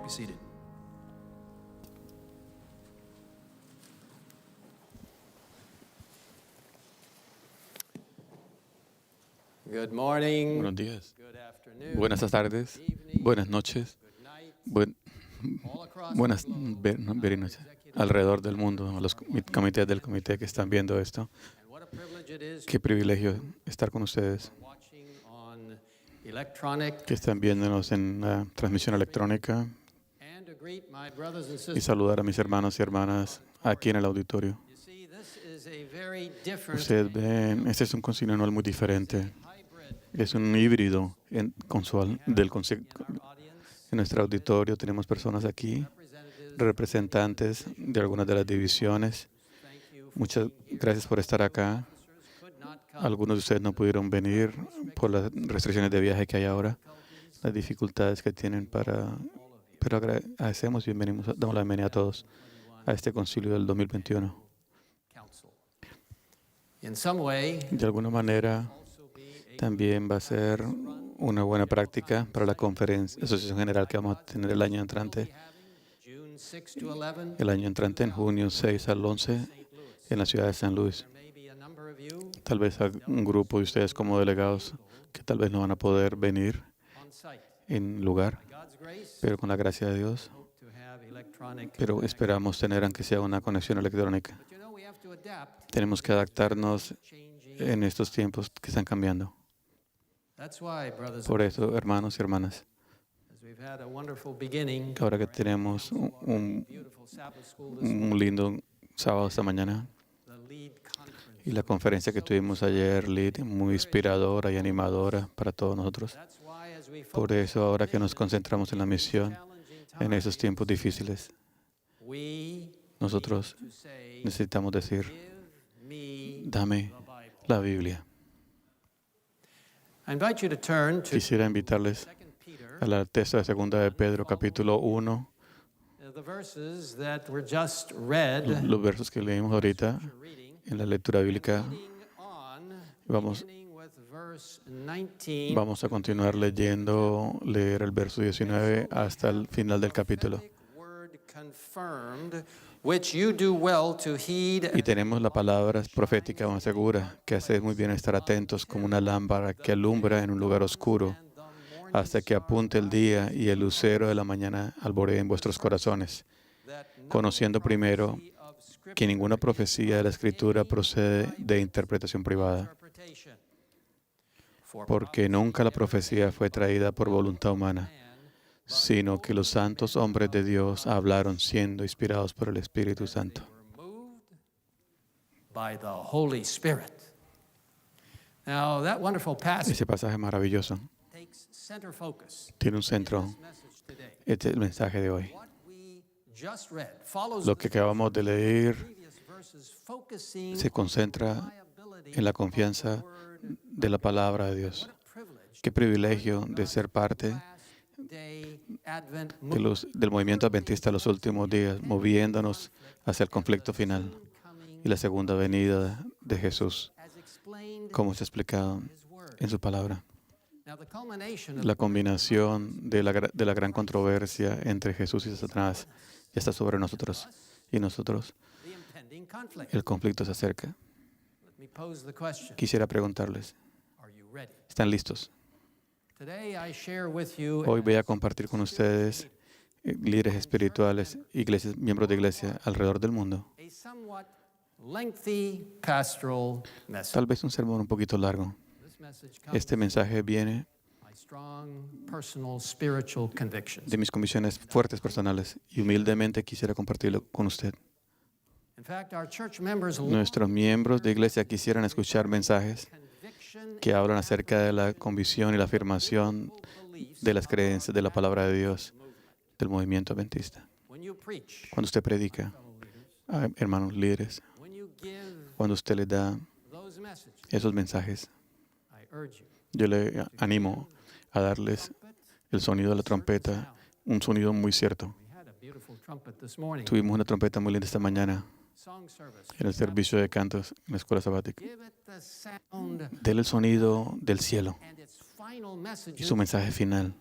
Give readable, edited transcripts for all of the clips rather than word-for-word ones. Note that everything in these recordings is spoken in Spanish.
Be seated. Good morning. Buenos días, Good afternoon. buenas tardes, buenas noches, Good night. buen- All across buenas the globe. very noches, alrededor del mundo, a los comités del comité que están viendo esto. And what a privilege it is Qué privilegio estar con ustedes, watching on electronic que están viéndonos en la transmisión electrónica, and to greet my brothers and y sisters. saludar a mis hermanos y hermanas aquí en el auditorio. You see, this is a very different Ustedes ven, este es un concilio anual muy diferente. hybrid Es un híbrido consual del in our audience. En nuestro auditorio tenemos personas aquí, Representatives, representantes de algunas de las divisiones. thank you for Muchas being here. gracias por estar acá. Officers could not come. Algunos de ustedes no pudieron venir por las restricciones de viaje que hay ahora, las dificultades que tienen pero agradecemos y damos la bienvenida a todos a este concilio del 2021. Council. In some way, De alguna manera, also be a también va a ser una buena práctica para la asociación general que vamos a tener el año entrante. June 6 to 11. El año entrante, en junio 6 al 11, en la ciudad de San Luis. There may be a number of you Tal vez un grupo de ustedes como delegados que tal vez no van a poder venir on site. en lugar, By God's grace, pero con la gracia de Dios. hope to have electronic. Pero esperamos tener aunque sea una conexión electrónica. But you know, we have to adapt. Tenemos que adaptarnos Changing. en estos tiempos que están cambiando. That's why, brothers, Por eso, hermanos y hermanas, as we've had a wonderful beginning, ahora que tenemos beautiful Sabbath school this un lindo sábado esta mañana the lead conference. y la conferencia que tuvimos ayer, Lid, muy inspiradora y animadora para todos nosotros. That's why, as we Por focus eso, ahora que nos concentramos en la misión, challenging en esos times, tiempos difíciles, we nosotros to say, necesitamos decir, give me dame the Bible. la Biblia. I invite you to turn to Quisiera invitarles 2 Peter, a la texto de segunda de Pedro, capítulo 1, the verses that were just read. los versos que leímos ahorita You're reading. en la lectura bíblica. Reading on, Vamos- beginning with verse 19. Vamos a continuar leer el verso 19 hasta el final del capítulo. Prophetic word confirmed, which you do well to heed, Y tenemos la palabra profética más segura, que hace muy bien estar atentos como una lámpara que alumbra en un lugar oscuro, and the morning hasta que apunte el día y el lucero de la mañana alboree en vuestros corazones, that no conociendo primero prophecy of Scripture que ninguna profecía de la Escritura procede de interpretación privada, interpretation. For porque nunca la profecía fue traída por voluntad humana, man sino que los santos hombres de Dios hablaron siendo inspirados por el Espíritu Santo. were moved by the Holy Spirit. Now, that wonderful passage Ese pasaje maravilloso takes center focus. tiene un centro. This message today. Este es el mensaje de hoy. What we just read follows Lo que acabamos de leer previous verses, focusing se concentra reliability en la confianza of the word. de la palabra de Dios. What a privilege Qué privilegio de ser parte last day Advent del movimiento adventista de los últimos días, moviéndonos hacia el conflicto final coming y la segunda venida de Jesús, as explained como está explicado in His Word. en su palabra. Now, the culmination of La combinación de la gran controversia entre Jesús y Satanás ya está sobre nosotros. Y nosotros, the impending conflict. el conflicto se acerca. Let me pose the question. Quisiera preguntarles, Are you ready? ¿están listos? Today I share with you Hoy voy a compartir con ustedes líderes espirituales, iglesias, miembros de iglesia alrededor del mundo. a somewhat lengthy pastoral message. Tal vez un sermón un poquito largo. This message comes Este mensaje viene from my strong personal spiritual convictions. de mis convicciones fuertes personales y humildemente quisiera compartirlo con usted. In fact, our church members Nuestros miembros de iglesia quisieran escuchar mensajes conviction que hablan acerca de la convicción y la afirmación de las creencias de la palabra de Dios del movimiento adventista. when you preach, Cuando usted predica, a hermanos líderes, when you give cuando usted le da those messages, esos mensajes, I urge you. yo le animo a darles el sonido de la trompeta, un sonido muy cierto. We had a beautiful trumpet this morning. Tuvimos una trompeta muy linda esta mañana Song service. en el servicio de cantos en la escuela sabática. Give it the sound Dele el sonido del cielo and its y su mensaje final,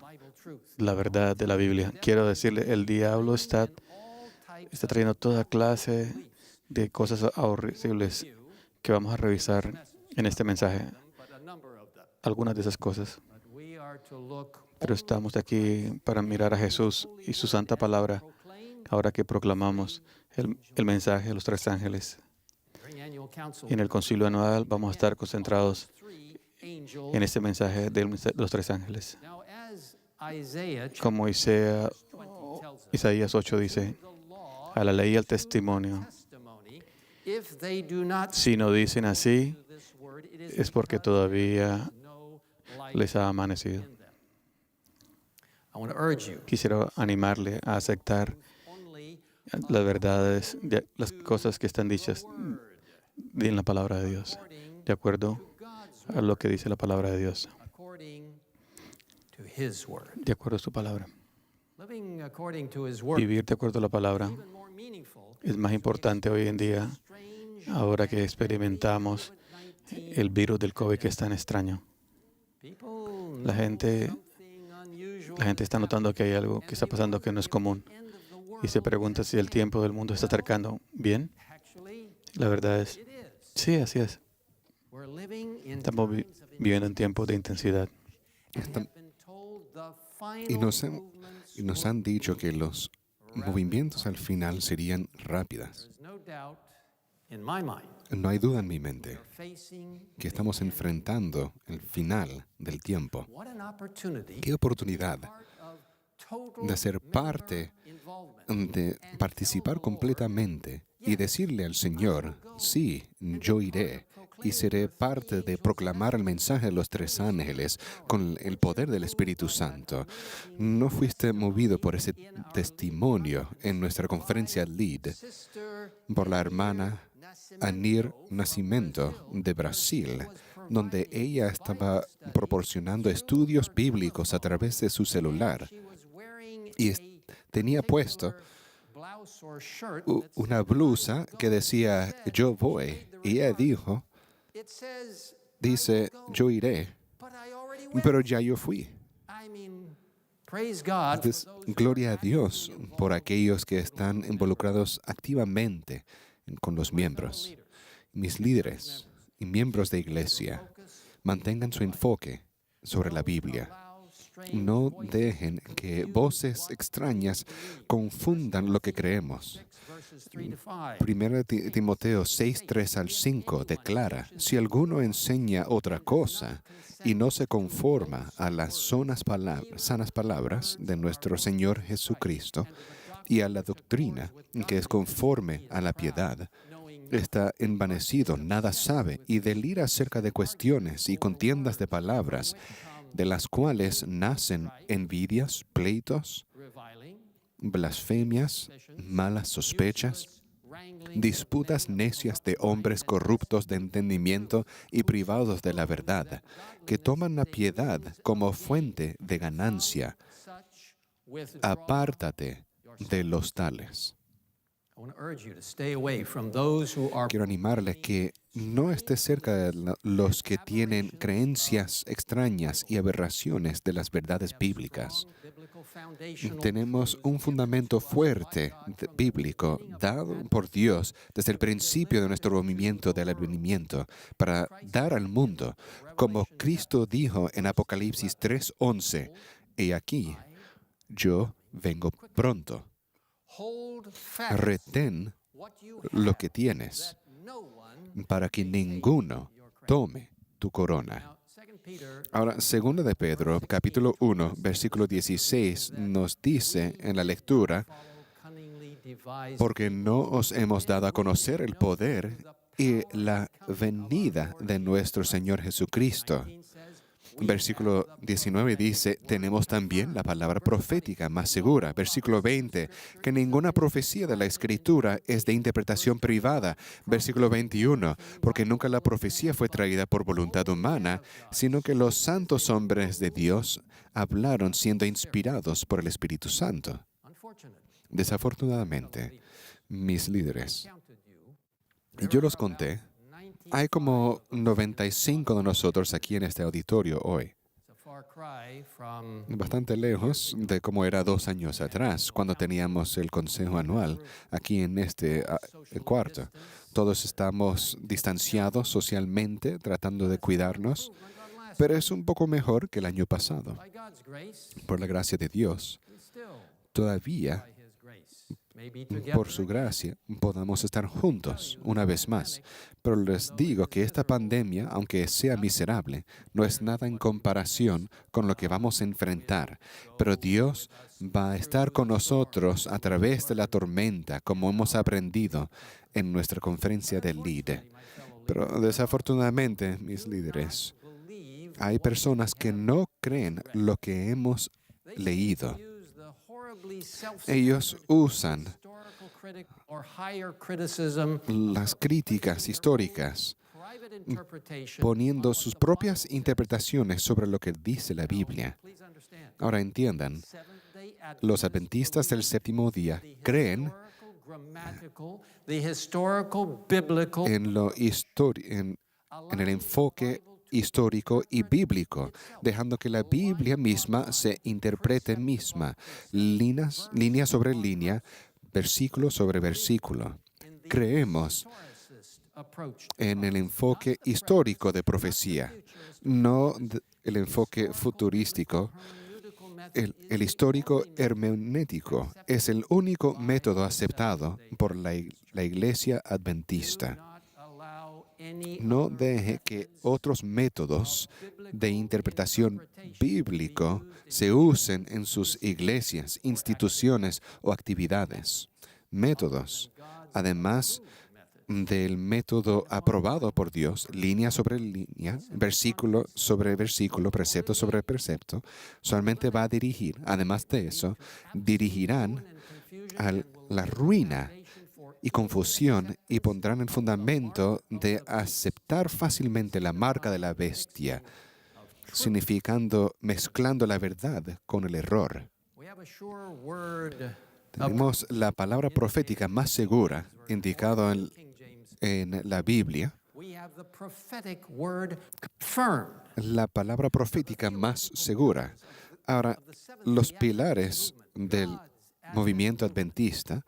la verdad de la Biblia. Quiero decirle, el diablo está trayendo toda clase de cosas horribles que vamos a revisar en este mensaje. Algunas de esas cosas. Pero estamos aquí para mirar a Jesús y su santa palabra, ahora que proclamamos el mensaje de los tres ángeles. Y en el concilio anual vamos a estar concentrados en este mensaje de los tres ángeles. Como Isaías 8 dice, a la ley y al testimonio. Si no dicen así, es porque todavía les ha amanecido. Quisiera animarle a aceptar las verdades, las cosas que están dichas en la palabra de Dios, de acuerdo a lo que dice la palabra de Dios, de acuerdo a su palabra. Vivir de acuerdo a la palabra es más importante hoy en día, ahora que experimentamos el virus del COVID que es tan extraño. La gente está notando que hay algo que está pasando que no es común y se pregunta si el tiempo del mundo está acercando. ¿Bien? La verdad es, sí, así es. Estamos viviendo en tiempos de intensidad. Y nos han dicho que los movimientos al final serían rápidas. No hay duda en mi mente que estamos enfrentando el final del tiempo. Qué oportunidad de ser parte, de participar completamente y decirle al Señor, sí, yo iré y seré parte de proclamar el mensaje de los tres ángeles con el poder del Espíritu Santo. ¿No fuiste movido por ese testimonio en nuestra conferencia LEAD por la hermana Anir Nascimento de Brasil, donde ella estaba proporcionando estudios bíblicos a través de su celular y tenía puesto una blusa que decía, yo voy, y ella dice, yo iré, pero ya yo fui. Entonces, gloria a Dios por aquellos que están involucrados activamente con los miembros. Mis líderes y miembros de iglesia, mantengan su enfoque sobre la Biblia. No dejen que voces extrañas confundan lo que creemos. 1 Timoteo 6, 3 al 5 declara, si alguno enseña otra cosa y no se conforma a las sanas palabras de nuestro Señor Jesucristo y a la doctrina que es conforme a la piedad, está envanecido, nada sabe y delira acerca de cuestiones y contiendas de palabras, de las cuales nacen envidias, pleitos, blasfemias, malas sospechas, disputas necias de hombres corruptos de entendimiento y privados de la verdad, que toman la piedad como fuente de ganancia. Apártate de los tales. Quiero animarle que no esté cerca de los que tienen creencias extrañas y aberraciones de las verdades bíblicas. Tenemos un fundamento fuerte bíblico dado por Dios desde el principio de nuestro movimiento del advenimiento para dar al mundo, como Cristo dijo en Apocalipsis 3:11, he aquí, yo vengo pronto. Retén lo que tienes para que ninguno tome tu corona. Ahora, 2 de Pedro, capítulo 1, versículo 16, nos dice en la lectura, porque no os hemos dado a conocer el poder y la venida de nuestro Señor Jesucristo. Versículo 19 dice, tenemos también la palabra profética más segura. Versículo 20, que ninguna profecía de la Escritura es de interpretación privada. Versículo 21, porque nunca la profecía fue traída por voluntad humana, sino que los santos hombres de Dios hablaron siendo inspirados por el Espíritu Santo. Desafortunadamente, mis líderes, yo los conté, hay como 95 de nosotros aquí en este auditorio hoy. far cry from bastante lejos de cómo era 2 años atrás, cuando teníamos el consejo anual aquí en este cuarto. Todos estamos distanciados socialmente, tratando de cuidarnos, pero es un poco mejor que el año pasado. by God's grace, Por la gracia de Dios, we still, todavía, by His grace, may be together por su gracia, podamos estar juntos una vez más. Pero les digo que esta pandemia, aunque sea miserable, no es nada en comparación con lo que vamos a enfrentar. Pero Dios va a estar con nosotros a través de la tormenta, como hemos aprendido en nuestra conferencia del LEAD. Pero desafortunadamente, mis líderes, believe hay personas que no creen lo que hemos leído. use the horribly Ellos usan historical critic or higher criticism, las críticas históricas private interpretation. poniendo sus propias interpretaciones sobre lo que dice la Biblia. Please understand. Ahora entiendan, Seventh-day los adventistas del séptimo día creen historical, grammatical, the historical, biblical, en el enfoque histórico y bíblico, dejando que la Biblia misma se interprete misma, línea sobre línea, versículo sobre versículo. Creemos historicist approach. en el enfoque histórico de profecía, no el enfoque futurístico. Hermeneutical method El histórico hermenético es el único método aceptado por la Iglesia Adventista. not allow any No deje que otros métodos de interpretación bíblico se usen en sus iglesias, instituciones o actividades. Métodos, además del método aprobado por Dios, línea sobre línea, versículo sobre versículo, precepto sobre precepto, solamente va a dirigir, además de eso, dirigirán a la ruina y confusión y pondrán el fundamento de aceptar fácilmente la marca de la bestia, significando, mezclando la verdad con el error. we have a sure word Tenemos la palabra profética más segura, indicado King James. en la Biblia, We have the prophetic word firm. la palabra profética más segura. Ahora, los pilares del movimiento adventista,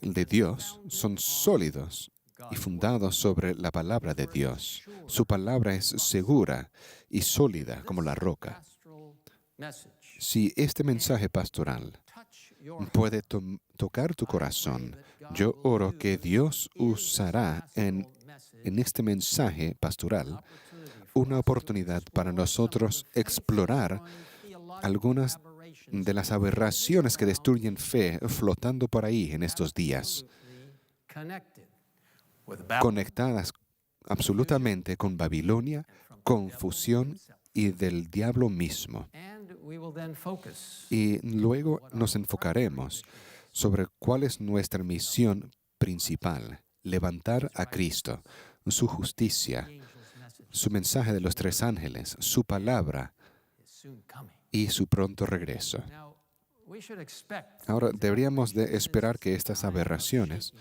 el de Dios, son sólidos y fundados sobre la palabra de Dios. Su palabra es segura y sólida como la roca. Pastoral message. Si este mensaje pastoral Touch your puede tocar tu corazón, yo oro que Dios usará en este mensaje pastoral una oportunidad para nosotros explorar algunas de las aberraciones que destruyen fe flotando por ahí en estos días, connected with Babylon. conectadas absolutamente con Babilonia, confusión y del diablo mismo. And we will then focus Y luego nos enfocaremos sobre cuál es nuestra misión principal: levantar a Cristo, su justicia, angel's message su mensaje de los 3 ángeles, su palabra is soon coming. y su pronto regreso. Now, we should expect Ahora, deberíamos de esperar que estas aberraciones,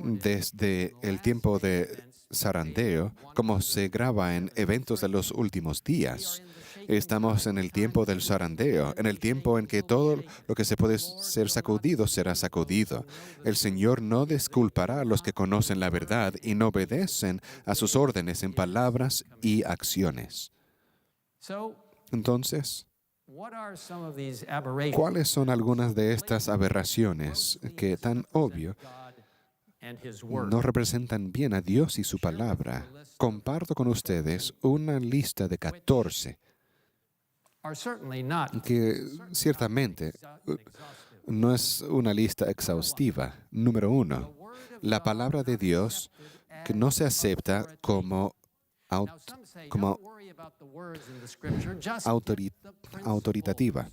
desde el tiempo de zarandeo, como se graba en eventos de los últimos días, estamos en el tiempo del zarandeo, en el tiempo en que todo lo que se puede ser sacudido será sacudido. El Señor no disculpará a los que conocen la verdad y no obedecen a sus órdenes en palabras y acciones. so. Entonces, What are some of these aberrations? ¿cuáles son algunas de estas aberraciones que tan obvio God and His Word. no representan bien a Dios y su palabra? Comparto con ustedes una lista de 14 Are certainly not que ciertamente exhaustive. no es una lista exhaustiva. Número 1, la palabra de Dios que no se acepta como Now, some say, como don't worry about the words in the Scripture, just autori- get the principle. autoritativa.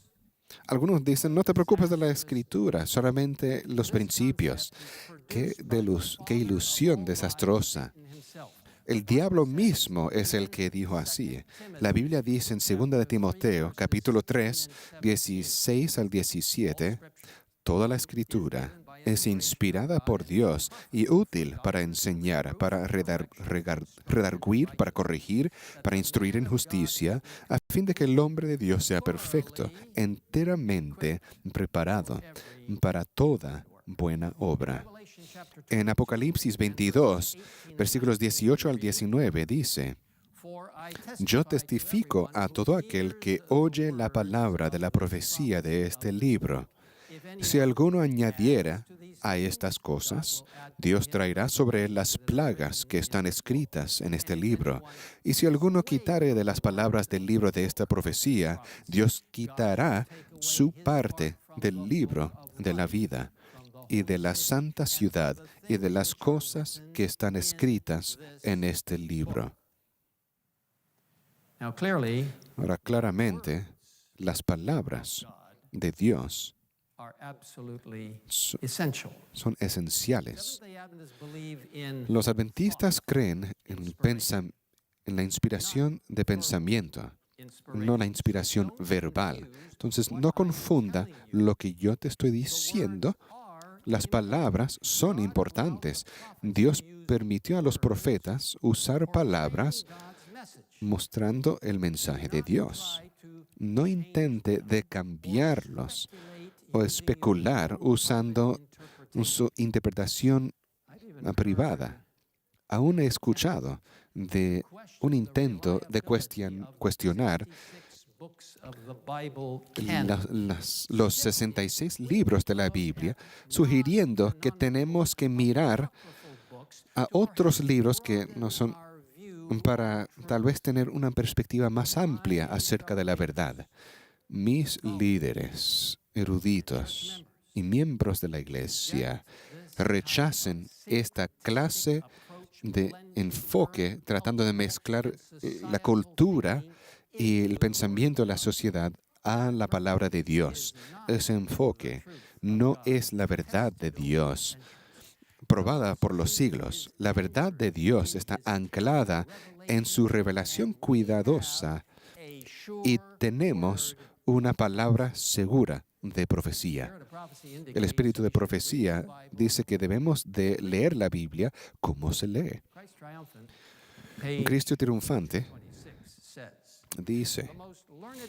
Algunos dicen, no te preocupes de la escritura, solamente los principios. Qué ilusión desastrosa. Himself. El diablo mismo es el que dijo así. La Biblia dice en 2 de Timoteo, capítulo 3, 16 al 17, toda la escritura es inspirada por Dios y útil para enseñar, para redarguir, para corregir, para instruir en justicia, a fin de que el hombre de Dios sea perfecto, enteramente preparado para toda buena obra. En Apocalipsis 22, versículos 18 al 19, dice: Yo testifico a todo aquel que oye la palabra de la profecía de este libro. Si alguno añadiera a estas cosas, Dios traerá sobre él las plagas que están escritas en este libro. Y si alguno quitare de las palabras del libro de esta profecía, Dios quitará su parte del libro de la vida y de la santa ciudad y de las cosas que están escritas en este libro. Ahora, claramente, las palabras de Dios son esenciales. Los adventistas creen en la inspiración de pensamiento, no la inspiración verbal. Entonces, no confunda lo que yo te estoy diciendo. Las palabras son importantes. Dios permitió a los profetas usar palabras mostrando el mensaje de Dios. No intente de cambiarlos o especular usando su interpretación privada. Aún he escuchado de un intento de cuestionar los 66 libros de la Biblia, sugiriendo que tenemos que mirar a otros libros que no son para tal vez tener una perspectiva más amplia acerca de la verdad. Mis líderes eruditos y miembros de la Iglesia rechacen esta clase de enfoque tratando de mezclar la cultura y el pensamiento de la sociedad a la palabra de Dios. Ese enfoque no es la verdad de Dios, probada por los siglos. La verdad de Dios está anclada en su revelación cuidadosa y tenemos una palabra segura de profecía. El espíritu de profecía dice que debemos de leer la Biblia como se lee. Cristo triunfante dice: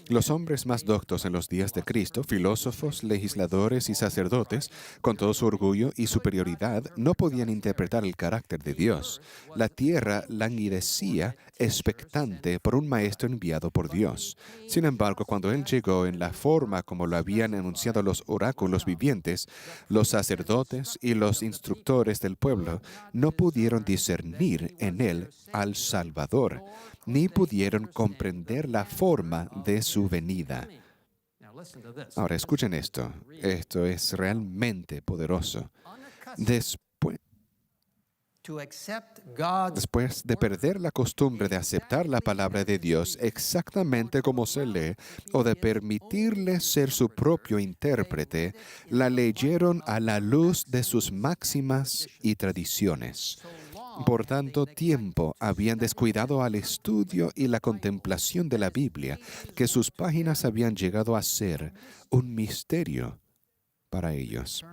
los hombres más doctos en los días de Cristo, filósofos, legisladores y sacerdotes, con todo su orgullo y superioridad, no podían interpretar el carácter de Dios. La tierra languidecía expectante por un maestro enviado por Dios. Sin embargo, cuando Él llegó en la forma como lo habían anunciado los oráculos vivientes, los sacerdotes y los instructores del pueblo no pudieron discernir en Él al Salvador, ni pudieron comprender la forma de su venida. Ahora, escuchen esto. Esto es realmente poderoso. Después de perder la costumbre de aceptar la palabra de Dios exactamente como se lee, o de permitirle ser su propio intérprete, la leyeron a la luz de sus máximas y tradiciones. Por tanto tiempo habían descuidado al estudio y la contemplación de la Biblia, que sus páginas habían llegado a ser un misterio para ellos.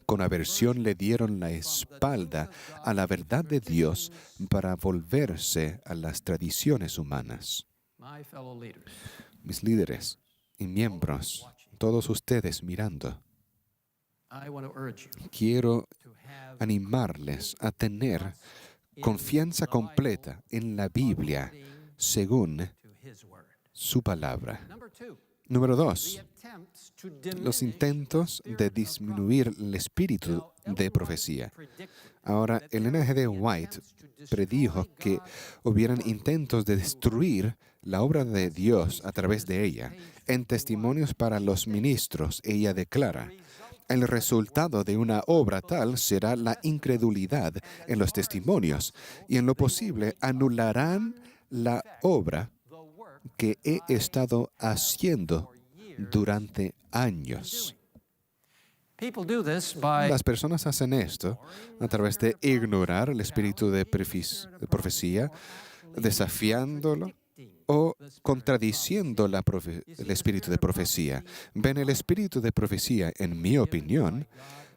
Con aversión le dieron la espalda a la verdad de Dios para volverse a las tradiciones humanas. Mis líderes y miembros, todos ustedes mirando, quiero animarles a tener confianza completa en la Biblia según su palabra. Número 2, los intentos de disminuir el espíritu de profecía. Ahora, Ellen G. White predijo que hubieran intentos de destruir la obra de Dios a través de ella. En Testimonios para los Ministros, ella declara: el resultado de una obra tal será la incredulidad en los testimonios, y en lo posible anularán la obra que he estado haciendo durante años. Las personas hacen esto a través de ignorar el espíritu de profecía, desafiándolo o contradiciendo el espíritu de profecía. Ven, el espíritu de profecía, en mi opinión,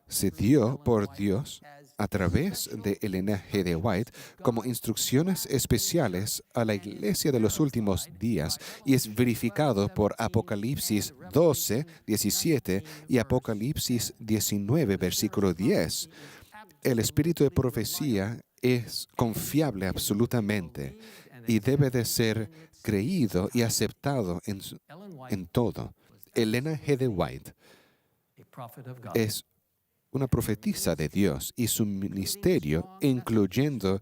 se dio por Dios a través de Elena G. de White como instrucciones especiales a la iglesia de los últimos días y es verificado por Apocalipsis 12, 17 y Apocalipsis 19, versículo 10. El espíritu de profecía es confiable absolutamente y debe de ser creído y aceptado en todo. Elena G. de White es una profetisa de Dios y su ministerio, incluyendo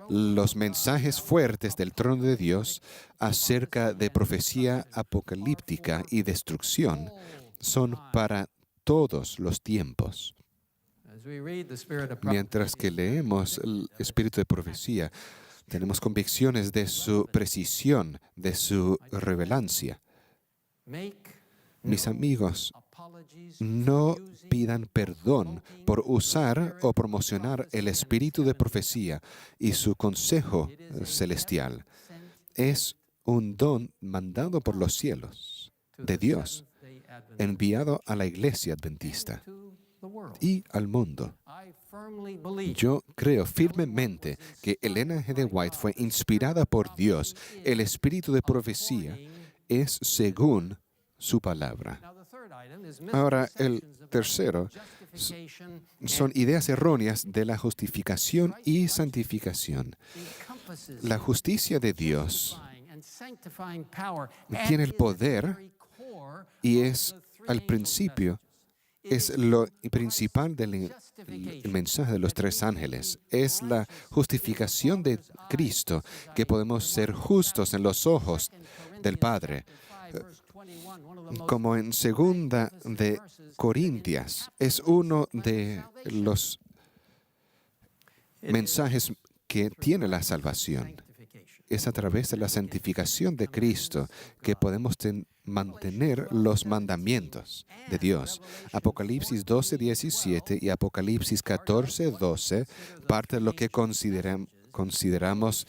los mensajes fuertes del trono de Dios acerca de profecía apocalíptica y destrucción, son para todos los tiempos. Mientras que leemos el espíritu de profecía, tenemos convicciones de su precisión, de su revelancia. Mis amigos, no pidan perdón por usar o promocionar el espíritu de profecía y su consejo celestial. Es un don mandado por los cielos de Dios, enviado a la iglesia adventista y al mundo. Yo creo firmemente que Elena G. de White fue inspirada por Dios. El espíritu de profecía es según su palabra. Ahora, el tercero son ideas erróneas de la justificación y santificación. La justicia de Dios tiene el poder y es al principio, es lo principal del mensaje de los tres ángeles. Es la justificación de Cristo, que podemos ser justos en los ojos del Padre. Como en Segunda de Corintias, es uno de los mensajes que tiene la salvación. Es a través de la santificación de Cristo que podemos mantener los mandamientos de Dios. Apocalipsis 12, 17 y Apocalipsis 14, 12, parte de lo que consideramos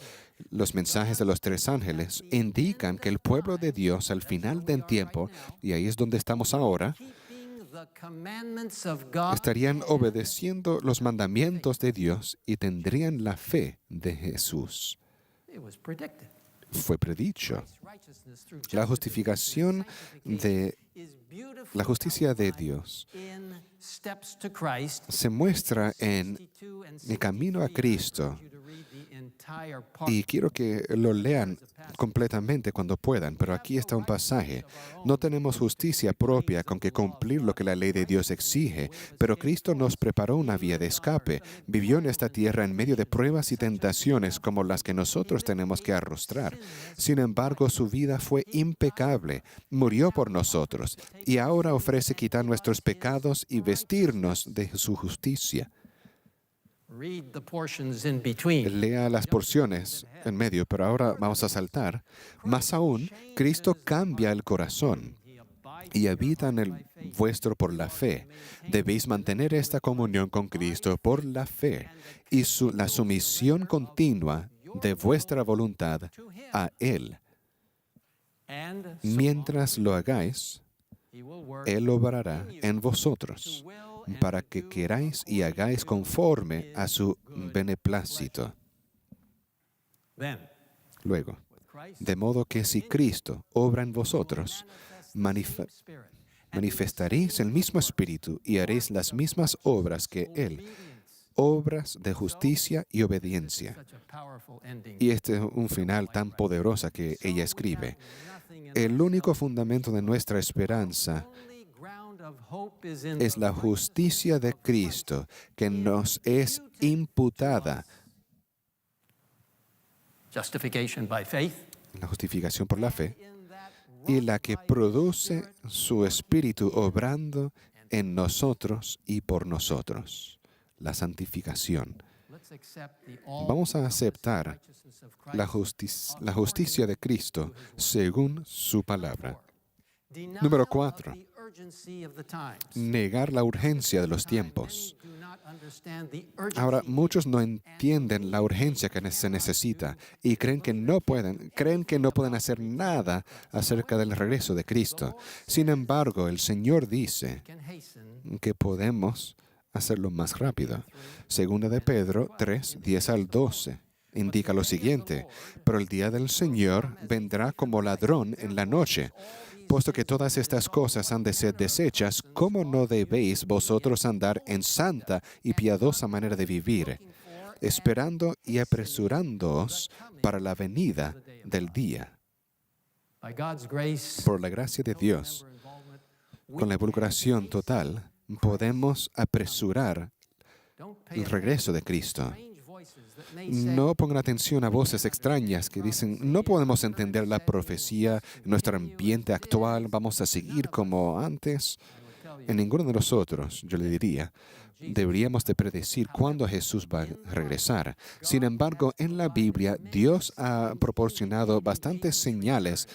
los mensajes de los tres ángeles, indican que el pueblo de Dios al final del tiempo, y ahí es donde estamos ahora, estarían obedeciendo los mandamientos de Dios y tendrían la fe de Jesús. Fue predicho. La justificación de la justicia de Dios se muestra en el camino a Cristo. Y quiero que lo lean completamente cuando puedan, pero aquí está un pasaje. No tenemos justicia propia con que cumplir lo que la ley de Dios exige, pero Cristo nos preparó una vía de escape. Vivió en esta tierra en medio de pruebas y tentaciones como las que nosotros tenemos que arrostrar. Sin embargo, su vida fue impecable. Murió por nosotros y ahora ofrece quitar nuestros pecados y vestirnos de su justicia. Lea las porciones en medio, pero ahora vamos a saltar. Más aún, Cristo cambia el corazón y habita en el vuestro por la fe. Debéis mantener esta comunión con Cristo por la fe y la sumisión continua de vuestra voluntad a Él. Mientras lo hagáis, Él obrará en vosotros, para que queráis y hagáis conforme a su beneplácito. Luego, de modo que si Cristo obra en vosotros, manifestaréis el mismo espíritu y haréis las mismas obras que Él, obras de justicia y obediencia. Y este es un final tan poderoso que ella escribe. El único fundamento de nuestra esperanza es la justicia de Cristo que nos es imputada. La justificación por la fe y la que produce su Espíritu obrando en nosotros y por nosotros. La santificación. Vamos a aceptar la justicia de Cristo según su palabra. Número 4. Negar la urgencia de los tiempos. Ahora, muchos no entienden la urgencia que se necesita y creen que no pueden hacer nada acerca del regreso de Cristo. Sin embargo, el Señor dice que podemos hacerlo más rápido. Segunda de Pedro 3, 10 al 12 indica lo siguiente: pero el día del Señor vendrá como ladrón en la noche. Puesto que todas estas cosas han de ser deshechas, ¿cómo no debéis vosotros andar en santa y piadosa manera de vivir, esperando y apresurándoos para la venida del día? Por la gracia de Dios, con la involucración total, podemos apresurar el regreso de Cristo. No pongan atención a voces extrañas que dicen: no podemos entender la profecía en nuestro ambiente actual, vamos a seguir como antes. En ninguno de nosotros, yo le diría, deberíamos de predecir cuándo Jesús va a regresar. Sin embargo, en la Biblia, Dios ha proporcionado bastantes señales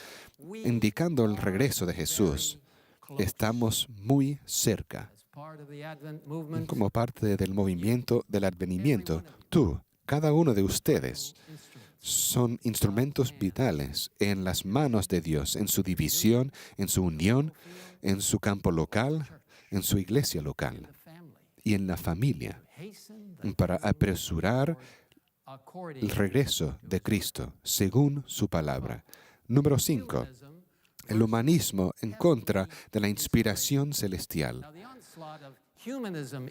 indicando el regreso de Jesús. Estamos muy cerca. Como parte del movimiento del advenimiento, cada uno de ustedes, son instrumentos vitales en las manos de Dios, en su división, en su unión, en su campo local, en su iglesia local y en la familia, para apresurar el regreso de Cristo según su palabra. Número 5. El humanismo en contra de la inspiración celestial.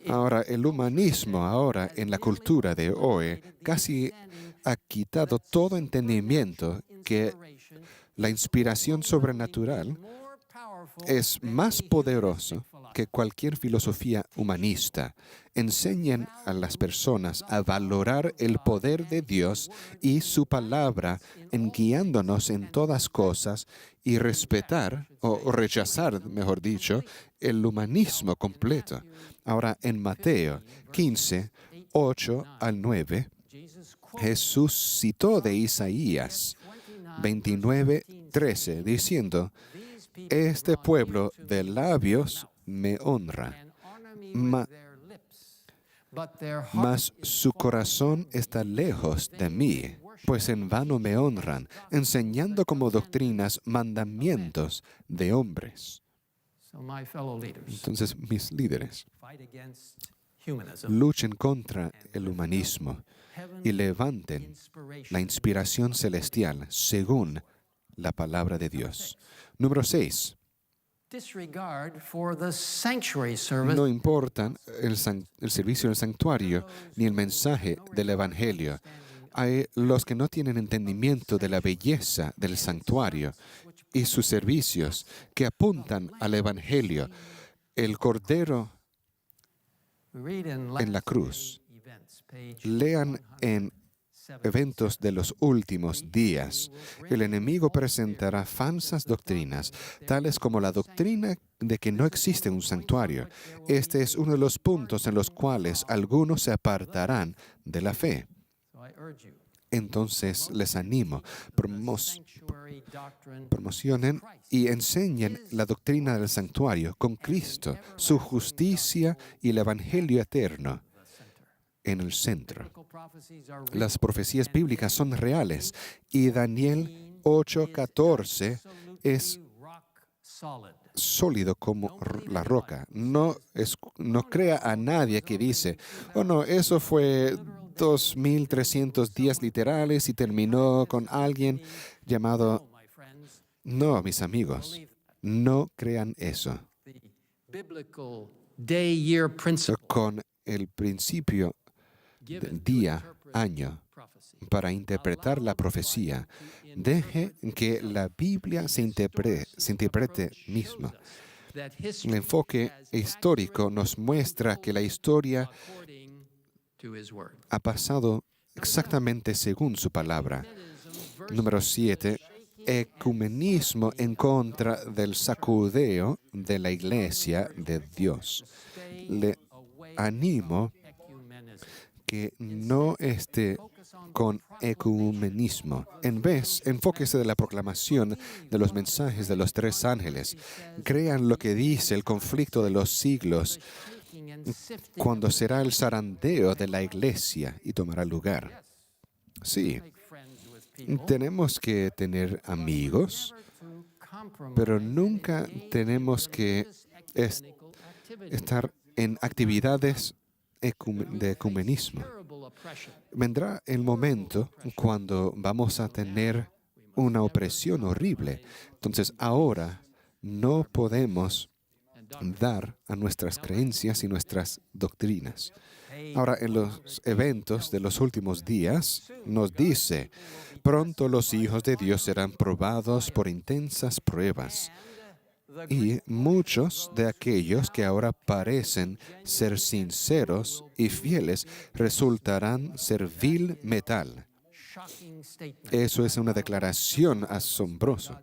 Ahora, el humanismo ahora en la cultura de hoy casi ha quitado todo entendimiento que la inspiración sobrenatural es más poderoso que cualquier filosofía humanista. Enseñan a las personas a valorar el poder de Dios y su palabra en guiándonos en todas cosas y respetar, o rechazar, mejor dicho, el humanismo completo. Ahora, en Mateo 15, 8 al 9, Jesús citó de Isaías 29, 13, diciendo: este pueblo de labios me honra, mas su corazón está lejos de mí, pues en vano me honran, enseñando como doctrinas mandamientos de hombres. Entonces, mis líderes, luchen contra el humanismo y levanten la inspiración celestial según la palabra de Dios. Número 6. No importan el servicio del santuario ni el mensaje del Evangelio. Hay los que no tienen entendimiento de la belleza del santuario y sus servicios que apuntan al Evangelio. El Cordero en la cruz. Lean en Eventos de los últimos días. El enemigo presentará falsas doctrinas, tales como la doctrina de que no existe un santuario. Este es uno de los puntos en los cuales algunos se apartarán de la fe. Entonces les animo, promocionen y enseñen la doctrina del santuario con Cristo, su justicia y el Evangelio eterno en el centro. Las profecías bíblicas son reales y Daniel 8:14 es sólido como la roca. No crea a nadie que dice: oh no, eso fue 2300 días literales y terminó con alguien llamado. No, mis amigos, no crean eso. Con el principio del día, año, para interpretar la profecía. Deje que la Biblia se interprete misma. El enfoque histórico nos muestra que la historia ha pasado exactamente según su palabra. Número 7. Ecumenismo en contra del sacudeo de la Iglesia de Dios. Le animo que no esté con ecumenismo. En vez, enfóquese de la proclamación de los mensajes de los 3 ángeles. Crean lo que dice el conflicto de los siglos, cuando será el zarandeo de la iglesia y tomará lugar. Sí, tenemos que tener amigos, pero nunca tenemos que estar en actividades de ecumenismo. terrible oppression. Vendrá el momento cuando vamos a tener una opresión horrible. Entonces ahora no podemos dar a nuestras creencias y nuestras doctrinas. Ahora, en los eventos de los últimos días, nos dice, pronto los hijos de Dios serán probados por intensas pruebas. Y muchos de aquellos que ahora parecen ser sinceros y fieles resultarán ser vil metal. Shocking statement. Eso es una declaración asombrosa.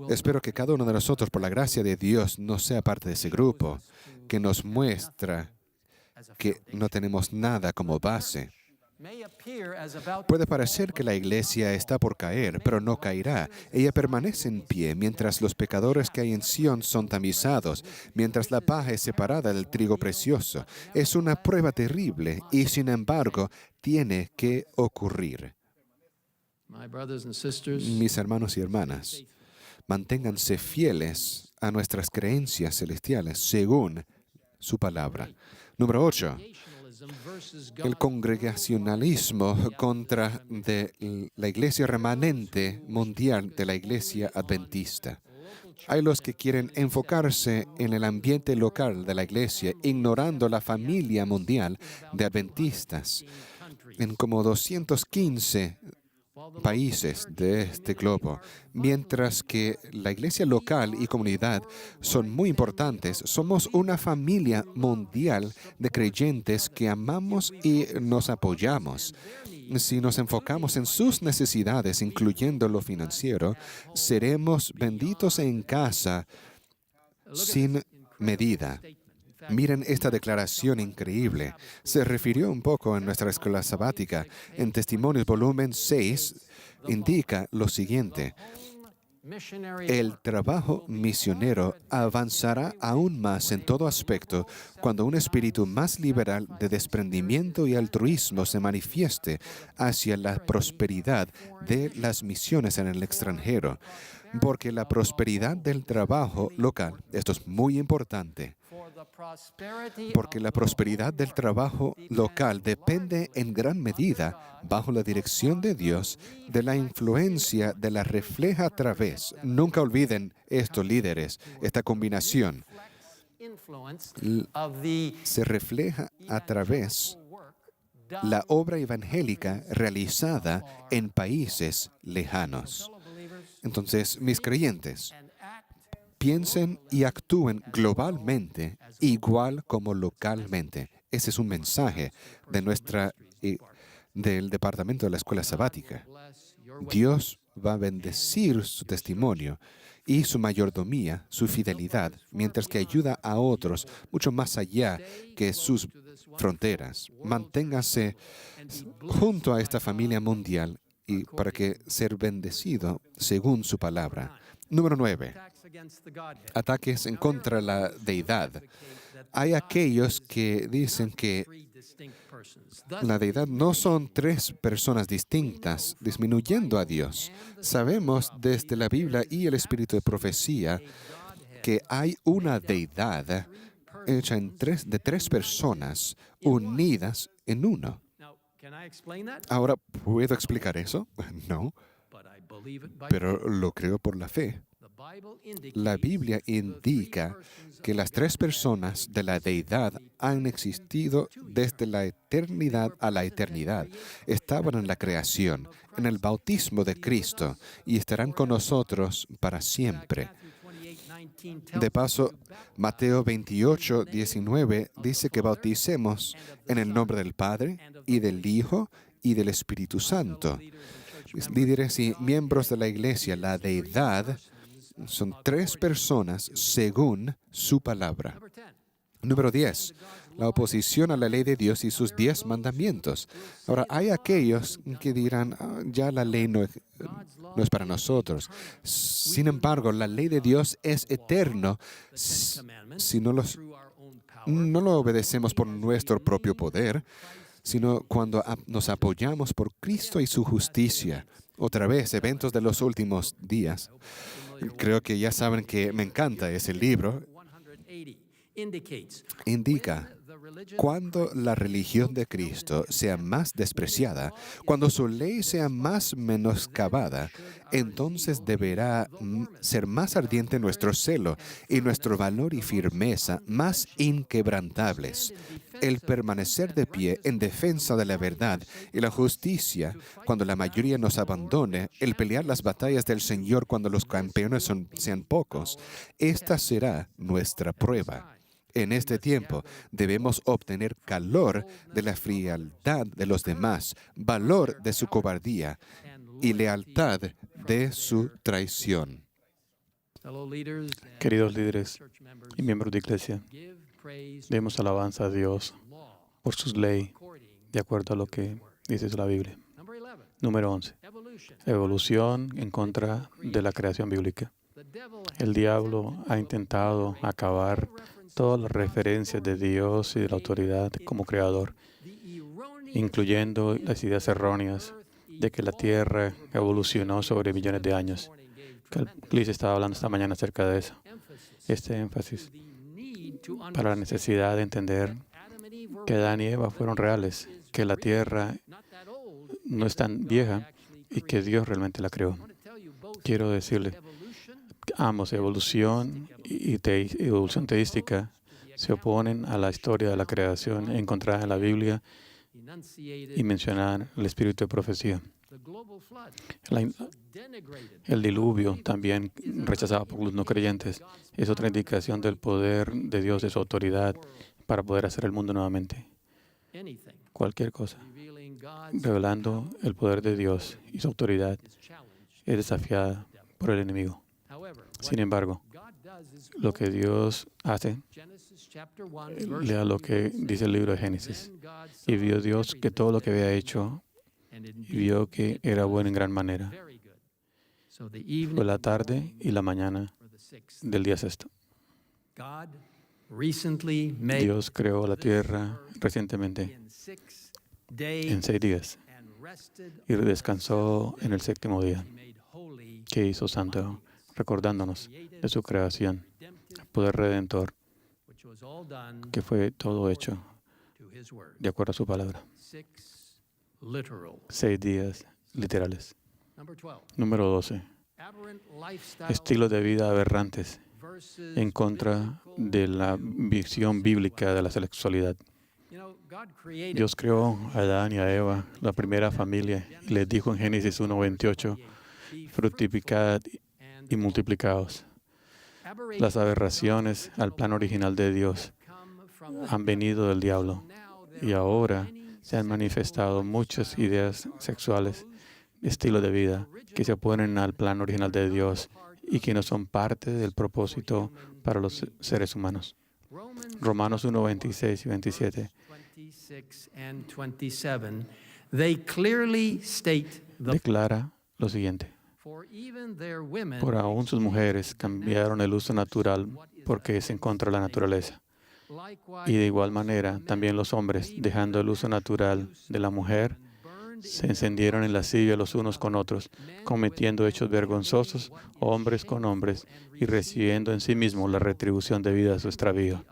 Espero que cada uno de nosotros, por la gracia de Dios, no sea parte de ese grupo que nos muestra que no tenemos nada como base. May appear as about Puede parecer que la iglesia está por caer, pero no caerá. Ella permanece en pie mientras los pecadores que hay en Sión son tamizados, mientras la paja es separada del trigo precioso. Es una prueba terrible y, sin embargo, tiene que ocurrir. my brothers and sisters. Mis hermanos y hermanas, manténganse fieles a nuestras creencias celestiales según su palabra. Número 8. El congregacionalismo contra la iglesia remanente mundial de la iglesia adventista. Hay los que quieren enfocarse en el ambiente local de la iglesia, ignorando la familia mundial de adventistas en como 215 países de este globo. Mientras que la iglesia local y comunidad son muy importantes, somos una familia mundial de creyentes que amamos y nos apoyamos. Si nos enfocamos en sus necesidades, incluyendo lo financiero, seremos benditos en casa sin medida. Miren esta declaración increíble. Se refirió un poco en nuestra escuela sabática. En Testimonios, volumen 6, indica lo siguiente. El trabajo misionero avanzará aún más en todo aspecto cuando un espíritu más liberal de desprendimiento y altruismo se manifieste hacia la prosperidad de las misiones en el extranjero. Porque la prosperidad del trabajo local, esto es muy importante, porque la prosperidad del trabajo local depende en gran medida, bajo la dirección de Dios, de la influencia de la refleja a través. Nunca olviden esto, líderes, esta combinación. Se refleja a través la obra evangélica realizada en países lejanos. Entonces, mis creyentes, piensen y actúen globalmente, igual como localmente. Ese es un mensaje del departamento de la escuela sabática. Dios va a bendecir su testimonio y su mayordomía, su fidelidad, mientras que ayuda a otros mucho más allá que sus fronteras. Manténgase junto a esta familia mundial y para que ser bendecido según su palabra. Número 9. Ataques en contra de la deidad. Hay aquellos que dicen que la deidad no son tres personas distintas, disminuyendo a Dios. Sabemos desde la Biblia y el espíritu de profecía que hay una deidad hecha de tres personas unidas en uno. Ahora, ¿puedo explicar eso? No, pero lo creo por la fe. La Biblia indica que las tres personas de la deidad han existido desde la eternidad a la eternidad. Estaban en la creación, en el bautismo de Cristo y estarán con nosotros para siempre. De paso, Mateo 28, 19 dice que bauticemos en el nombre del Padre y del Hijo y del Espíritu Santo. Mis líderes y miembros de la iglesia, la deidad son tres personas según su palabra. Número 10. La oposición a la ley de Dios y sus 10 mandamientos. Ahora, hay aquellos que dirán, ya la ley no es para nosotros. Sin embargo, la ley de Dios es eterna si no lo obedecemos por nuestro propio poder, sino cuando nos apoyamos por Cristo y su justicia. Otra vez, eventos de los últimos días. Creo que ya saben que me encanta ese libro. Indica Cuando la religión de Cristo sea más despreciada, cuando su ley sea más menoscabada, entonces deberá ser más ardiente nuestro celo y nuestro valor y firmeza más inquebrantables. El permanecer de pie en defensa de la verdad y la justicia cuando la mayoría nos abandone, el pelear las batallas del Señor cuando los campeones sean pocos, esta será nuestra prueba. En este tiempo debemos obtener calor de la frialdad de los demás, valor de su cobardía y lealtad de su traición. Queridos líderes y miembros de iglesia, demos alabanza a Dios por su ley, de acuerdo a lo que dice la Biblia. Número 11. Evolución en contra de la creación bíblica. El diablo ha intentado acabar todas las referencias de Dios y de la autoridad como creador, incluyendo las ideas erróneas de que la Tierra evolucionó sobre millones de años. Liz estaba hablando esta mañana acerca de eso. Este énfasis para la necesidad de entender que Adán y Eva fueron reales, que la Tierra no es tan vieja y que Dios realmente la creó. Quiero decirle, ambos, evolución y evolución teística, se oponen a la historia de la creación encontrada en la Biblia y mencionar el espíritu de profecía. El diluvio, también rechazado por los no creyentes, es otra indicación del poder de Dios, de su autoridad, para poder hacer el mundo nuevamente. Cualquier cosa, revelando el poder de Dios y su autoridad, es desafiada por el enemigo. Sin embargo, lo que Dios hace, lea lo que dice el libro de Génesis. Y vio Dios que todo lo que había hecho, y vio que era bueno en gran manera. Fue la tarde y la mañana del día sexto. Dios creó la tierra recientemente en 6 días y descansó en el séptimo día, que hizo santo, recordándonos de su creación, poder redentor, que fue todo hecho de acuerdo a su palabra. 6 días literales. Número 12. Estilos de vida aberrantes en contra de la visión bíblica de la sexualidad. Dios creó a Adán y a Eva, la primera familia, y les dijo en Génesis 1:28, fructificad y multiplicaos. Las aberraciones al plan original de Dios han venido del diablo y ahora se han manifestado muchas ideas sexuales, estilos de vida que se oponen al plan original de Dios y que no son parte del propósito para los seres humanos. Romanos 1:26 y 27 declara lo siguiente. Por aún sus mujeres cambiaron el uso natural porque es en contra de la naturaleza. Y de igual manera, también los hombres, dejando el uso natural de la mujer, se encendieron en lascivia los unos con otros, cometiendo hechos vergonzosos, hombres con hombres, y recibiendo en sí mismos la retribución debida a su extravío.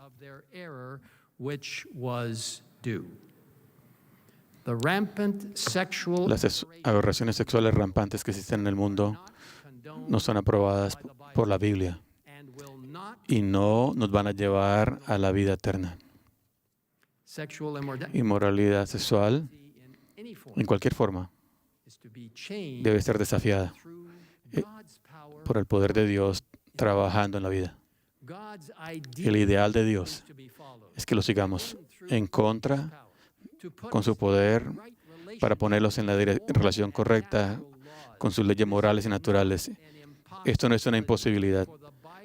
Las aberraciones sexuales rampantes que existen en el mundo no son aprobadas por la Biblia y no nos van a llevar a la vida eterna. Inmoralidad sexual, en cualquier forma, debe ser desafiada por el poder de Dios trabajando en la vida. El ideal de Dios es que lo sigamos en contra con su poder para ponerlos en la relación correcta con sus leyes morales y naturales. Esto no es una imposibilidad,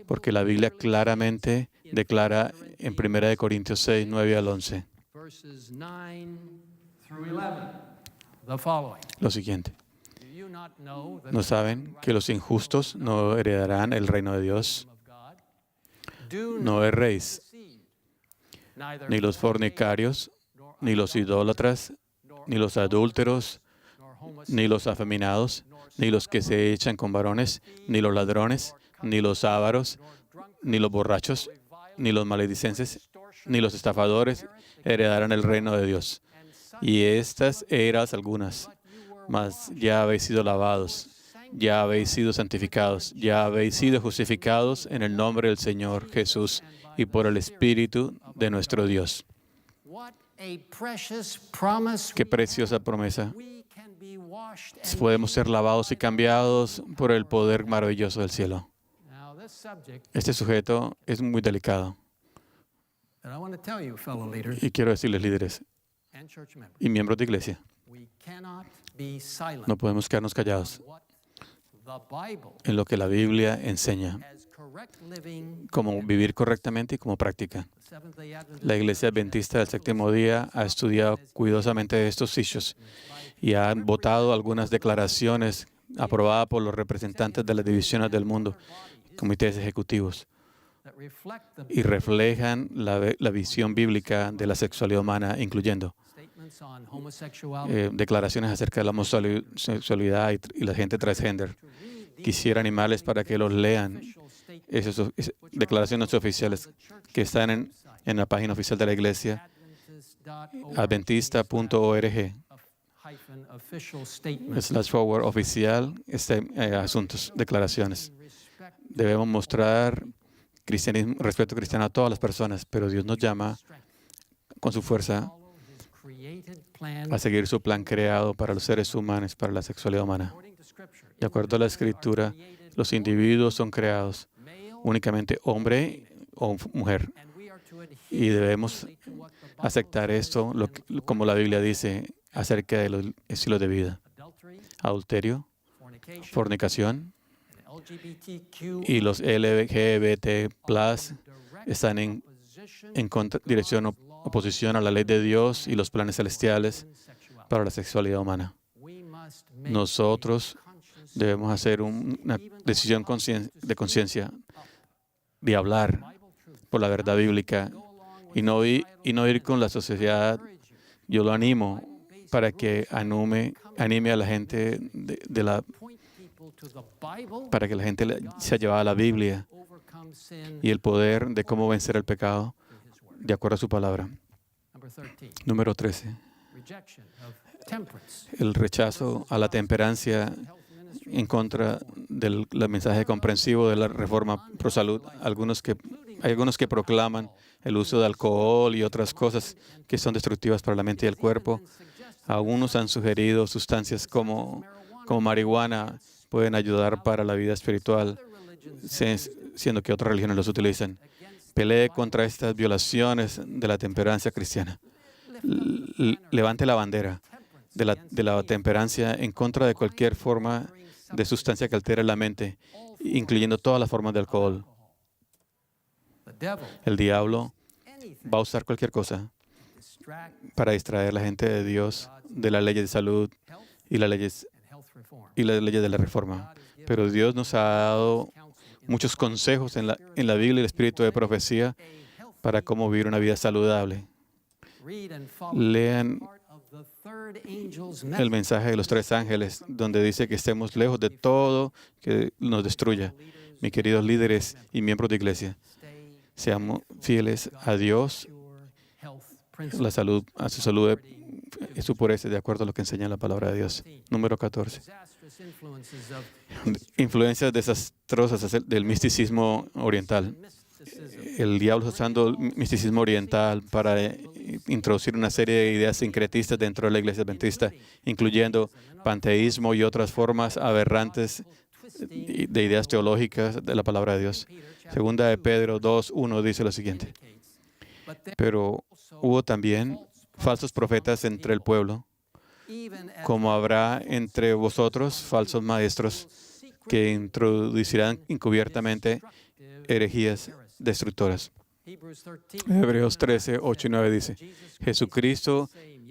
porque la Biblia claramente declara en 1 Corintios 6, 9 al 11 lo siguiente. ¿No saben que los injustos no heredarán el reino de Dios? No erréis, ni los fornicarios, ni los idólatras, ni los adúlteros, ni los afeminados, ni los que se echan con varones, ni los ladrones, ni los ávaros, ni los borrachos, ni los maledicenses, ni los estafadores heredarán el reino de Dios. Y estas eras algunas, mas ya habéis sido lavados, ya habéis sido santificados, ya habéis sido justificados en el nombre del Señor Jesús y por el Espíritu de nuestro Dios. Qué preciosa promesa. Podemos ser lavados y cambiados por el poder maravilloso del cielo. Este sujeto es muy delicado. Y quiero decirles, líderes y miembros de iglesia, no podemos quedarnos callados en lo que la Biblia enseña, como vivir correctamente y como práctica. La Iglesia Adventista del Séptimo Día ha estudiado cuidadosamente estos issues y ha votado algunas declaraciones aprobadas por los representantes de las divisiones del mundo, comités ejecutivos, y reflejan la visión bíblica de la sexualidad humana, incluyendo declaraciones acerca de la homosexualidad y la gente transgénero. Quisiera animarles para que los lean, esas declaraciones oficiales que están en la página oficial de la iglesia, adventista.org/forward oficial, asuntos, declaraciones. Debemos mostrar cristianismo, respeto cristiano a todas las personas, pero Dios nos llama con su fuerza a seguir su plan creado para los seres humanos, para la sexualidad humana. De acuerdo a la Escritura, los individuos son creados únicamente hombre o mujer. Y debemos aceptar esto, como la Biblia dice, acerca de los estilos de vida. Adulterio, fornicación y los LGBT+ están en dirección oposición a la ley de Dios y los planes celestiales para la sexualidad humana. Nosotros debemos hacer una decisión de conciencia de hablar por la verdad bíblica y no ir con la sociedad. Yo lo animo para que anime a la gente para que la gente sea llevada a la Biblia y el poder de cómo vencer el pecado de acuerdo a su palabra. Número 13. El rechazo a la temperancia en contra del mensaje comprensivo de la reforma pro salud. Hay algunos que proclaman el uso de alcohol y otras cosas que son destructivas para la mente y el cuerpo. Algunos han sugerido sustancias como marihuana pueden ayudar para la vida espiritual, siendo que otras religiones los utilizan. Pelee contra estas violaciones de la temperancia cristiana. Levante la bandera de la temperancia en contra de cualquier forma de sustancia que altere la mente, incluyendo todas las formas de alcohol. El diablo va a usar cualquier cosa para distraer a la gente de Dios, de las leyes de salud y las leyes de la reforma. Pero Dios nos ha dado muchos consejos en la Biblia y el espíritu de profecía para cómo vivir una vida saludable. Lean el mensaje de los 3 ángeles, donde dice que estemos lejos de todo que nos destruya. Mis queridos líderes y miembros de iglesia, seamos fieles a Dios, a su salud y su pureza, de acuerdo a lo que enseña la palabra de Dios. Número 14. Influencias desastrosas del misticismo oriental. El diablo está usando el misticismo oriental para introducir una serie de ideas sincretistas dentro de la iglesia adventista, incluyendo panteísmo y otras formas aberrantes de ideas teológicas de la palabra de Dios. Segunda de Pedro 2:1 dice lo siguiente: pero hubo también falsos profetas entre el pueblo, como habrá entre vosotros falsos maestros que introducirán encubiertamente herejías destructoras. Hebreos 13:8 y 9 dice: Jesucristo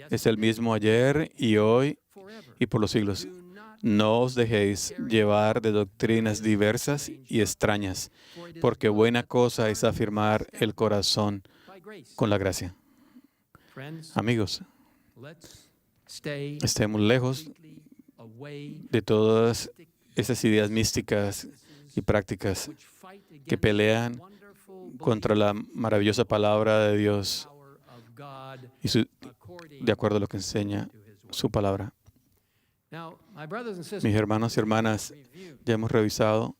es el mismo ayer y hoy y por los siglos. No os dejéis llevar de doctrinas diversas y extrañas, porque buena cosa es afirmar el corazón con la gracia. Amigos, estemos lejos de todas esas ideas místicas y prácticas que pelean contra la maravillosa palabra de Dios y de acuerdo a lo que enseña su palabra. Mis hermanos y hermanas, ya hemos revisado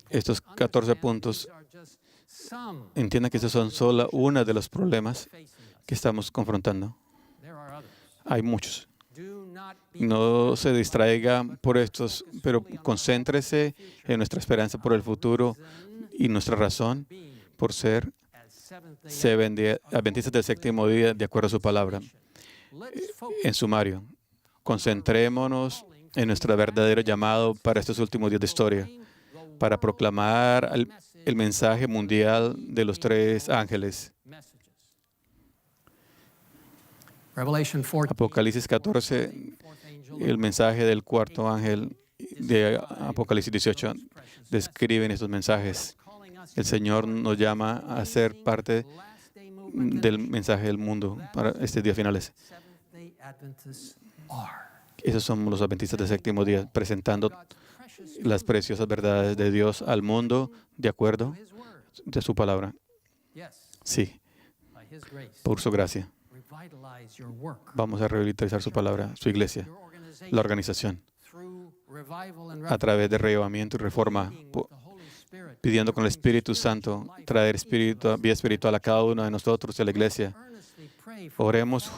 estos 14 puntos. Entiendan que estos son solo uno de los problemas que estamos confrontando. Hay muchos. No se distraiga por estos, pero concéntrese en nuestra esperanza por el futuro y nuestra razón por ser adventistas del séptimo día de acuerdo a su palabra. En sumario, concentrémonos en nuestro verdadero llamado para estos últimos días de historia, para proclamar el mensaje mundial de los tres ángeles. Apocalipsis 14, el mensaje del cuarto ángel de Apocalipsis 18 describen estos mensajes. El Señor nos llama a ser parte del mensaje del mundo para estos días finales. Esos son los adventistas del séptimo día, presentando las preciosas verdades de Dios al mundo de acuerdo a su palabra. Sí, por su gracia. Vamos a revitalizar su palabra, su iglesia, la organización, a través de reavivamiento y reforma, pidiendo con el Espíritu Santo traer vida espiritual a cada uno de nosotros de la iglesia. Oremos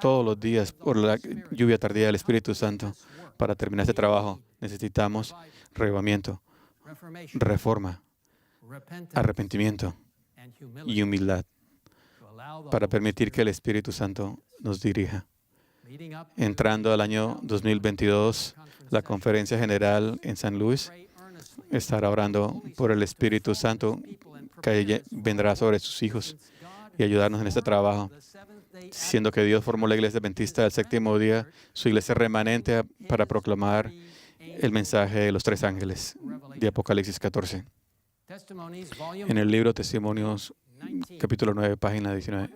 todos los días por la lluvia tardía del Espíritu Santo para terminar este trabajo. Necesitamos reavivamiento, reforma, arrepentimiento y humildad para permitir que el Espíritu Santo nos dirija. Entrando al año 2022, la Conferencia General en San Luis estará orando por el Espíritu Santo que vendrá sobre sus hijos y ayudarnos en este trabajo. Siendo que Dios formó la iglesia adventista del séptimo día, su iglesia remanente para proclamar el mensaje de los tres ángeles de Apocalipsis 14. En el libro Testimonios, capítulo 9, página 19,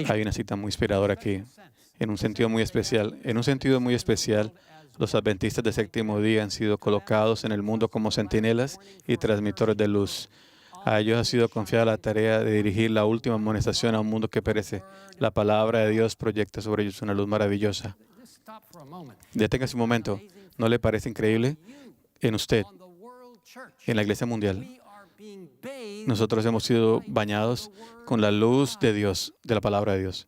hay una cita muy inspiradora aquí, en un sentido muy especial. En un sentido muy especial, los adventistas del séptimo día han sido colocados en el mundo como centinelas y transmitores de luz. A ellos ha sido confiada la tarea de dirigir la última amonestación a un mundo que perece. La palabra de Dios proyecta sobre ellos una luz maravillosa. Deténgase un momento. ¿No le parece increíble? En usted, en la Iglesia Mundial, nosotros hemos sido bañados con la luz de Dios, de la palabra de Dios.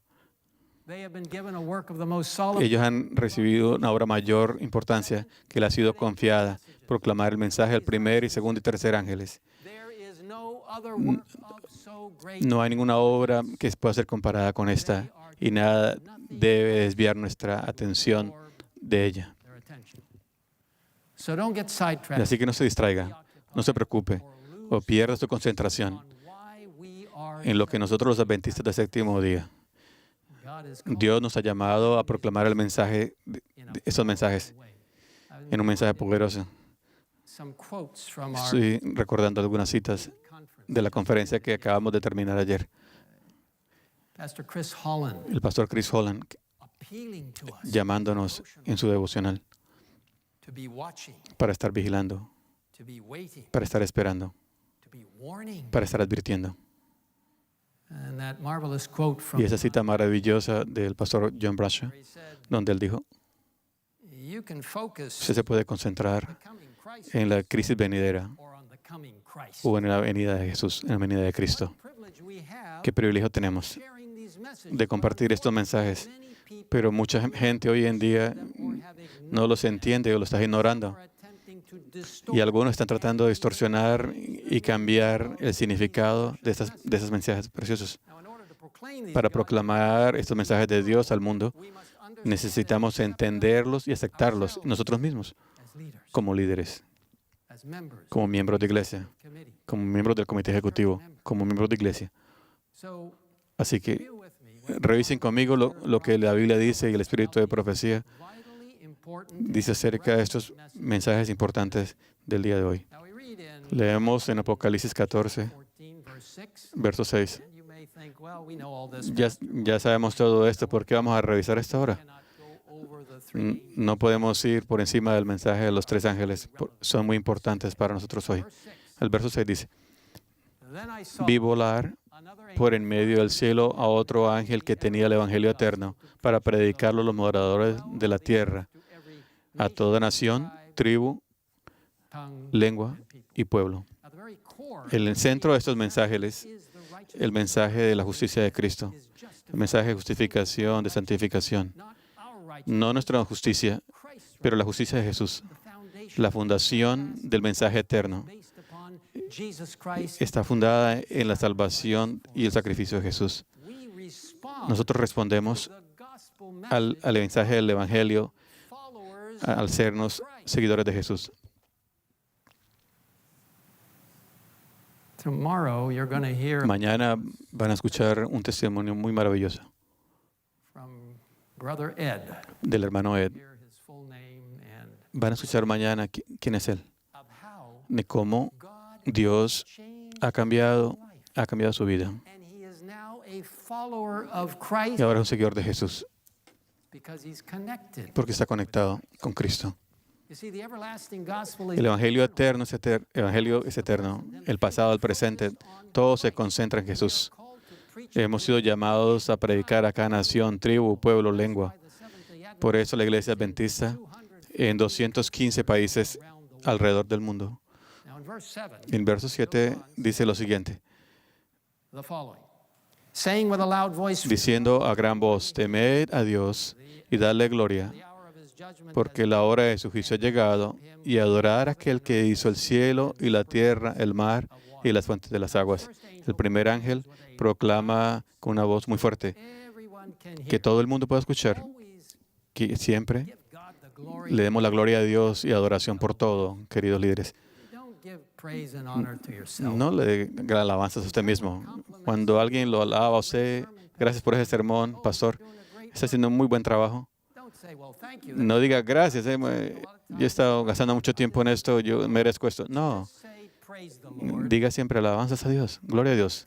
Ellos han recibido una obra mayor importancia que le ha sido confiada, proclamar el mensaje del primer y segundo y tercer ángeles. No hay ninguna obra que pueda ser comparada con esta y nada debe desviar nuestra atención de ella. Así que no se distraiga, no se preocupe o pierda su concentración en lo que nosotros los adventistas del séptimo día. Dios nos ha llamado a proclamar el mensaje, esos mensajes, en un mensaje poderoso. Estoy recordando algunas citas de la conferencia que acabamos de terminar ayer. El pastor Chris Holland llamándonos en su devocional para estar vigilando, para estar esperando, para estar advirtiendo. Y esa cita maravillosa del pastor John Bradshaw, donde él dijo, usted se puede concentrar en la crisis venidera o en la venida de Jesús, en la venida de Cristo. Qué privilegio tenemos de compartir estos mensajes, pero mucha gente hoy en día no los entiende o los está ignorando. Y algunos están tratando de distorsionar y cambiar el significado de esos mensajes preciosos. Para proclamar estos mensajes de Dios al mundo, necesitamos entenderlos y aceptarlos nosotros mismos, como líderes, como miembros de iglesia, como miembros del comité ejecutivo, como miembros de iglesia. Así que revisen conmigo lo que la Biblia dice y el espíritu de profecía dice acerca de estos mensajes importantes del día de hoy. Leemos en Apocalipsis 14, verso 6. Ya sabemos todo esto, ¿por qué vamos a revisar esto ahora? No podemos ir por encima del mensaje de los tres ángeles. Son muy importantes para nosotros hoy. El verso 6 dice, Then I saw vi volar another angel por en medio del cielo a otro ángel que tenía el Evangelio eterno para predicarlo a los moradores de la tierra, to every a toda nación, tribu, tongue lengua and people. y pueblo. At the very core El centro de estos mensajes es is the righteousness el mensaje de la justicia de Cristo, is justified, el mensaje de justificación, de santificación. not our righteousness, No nuestra justicia, Christ's pero la justicia de Jesús. righteousness. The foundation La fundación del mensaje eterno based upon Jesus Christ. está fundada en la salvación y el sacrificio de Jesús. We respond Nosotros respondemos to the gospel al mensaje del Evangelio followers al sernos seguidores de Jesús. Tomorrow you're going to hear Mañana van a escuchar un testimonio muy maravilloso from Brother Ed. del hermano Ed. Hear his full name and Van a escuchar mañana quién es él, of how de cómo God Dios changed ha cambiado su vida. and he is now a follower of Christ Y ahora es un seguidor de Jesús because he's connected. porque está conectado con Cristo. You see, the everlasting gospel is El Evangelio eterno es Evangelio es eterno. El pasado, el presente, todo se concentra en Jesús. called to preach Hemos sido llamados a predicar a cada nación, tribu, pueblo, lengua. by the Seventh-day Adventist Por eso la Iglesia Adventista en 215 países alrededor del mundo. Now in verse 7, En verso 7 dice lo siguiente, the following. Saying with a loud voice, diciendo a gran voz, temed a Dios y dadle gloria, the hour of his judgment porque la hora de su juicio ha llegado, y adorar a aquel que hizo el cielo y la tierra, el mar y las fuentes de las aguas. El primer ángel proclama con una voz muy fuerte, everyone can hear. que todo el mundo pueda escuchar, Always que siempre give God the glory. le demos la gloria a Dios y adoración por todo, queridos líderes. Don't give praise and honor to yourself. No le dé alabanzas a usted mismo. Cuando alguien lo alaba a usted, gracias por ese sermón, pastor, está haciendo un muy buen trabajo. Don't say, well, thank you. No diga gracias, yo he estado gastando mucho tiempo en esto, yo merezco esto. No, Say, praise the Lord. diga siempre alabanzas a Dios, gloria a Dios.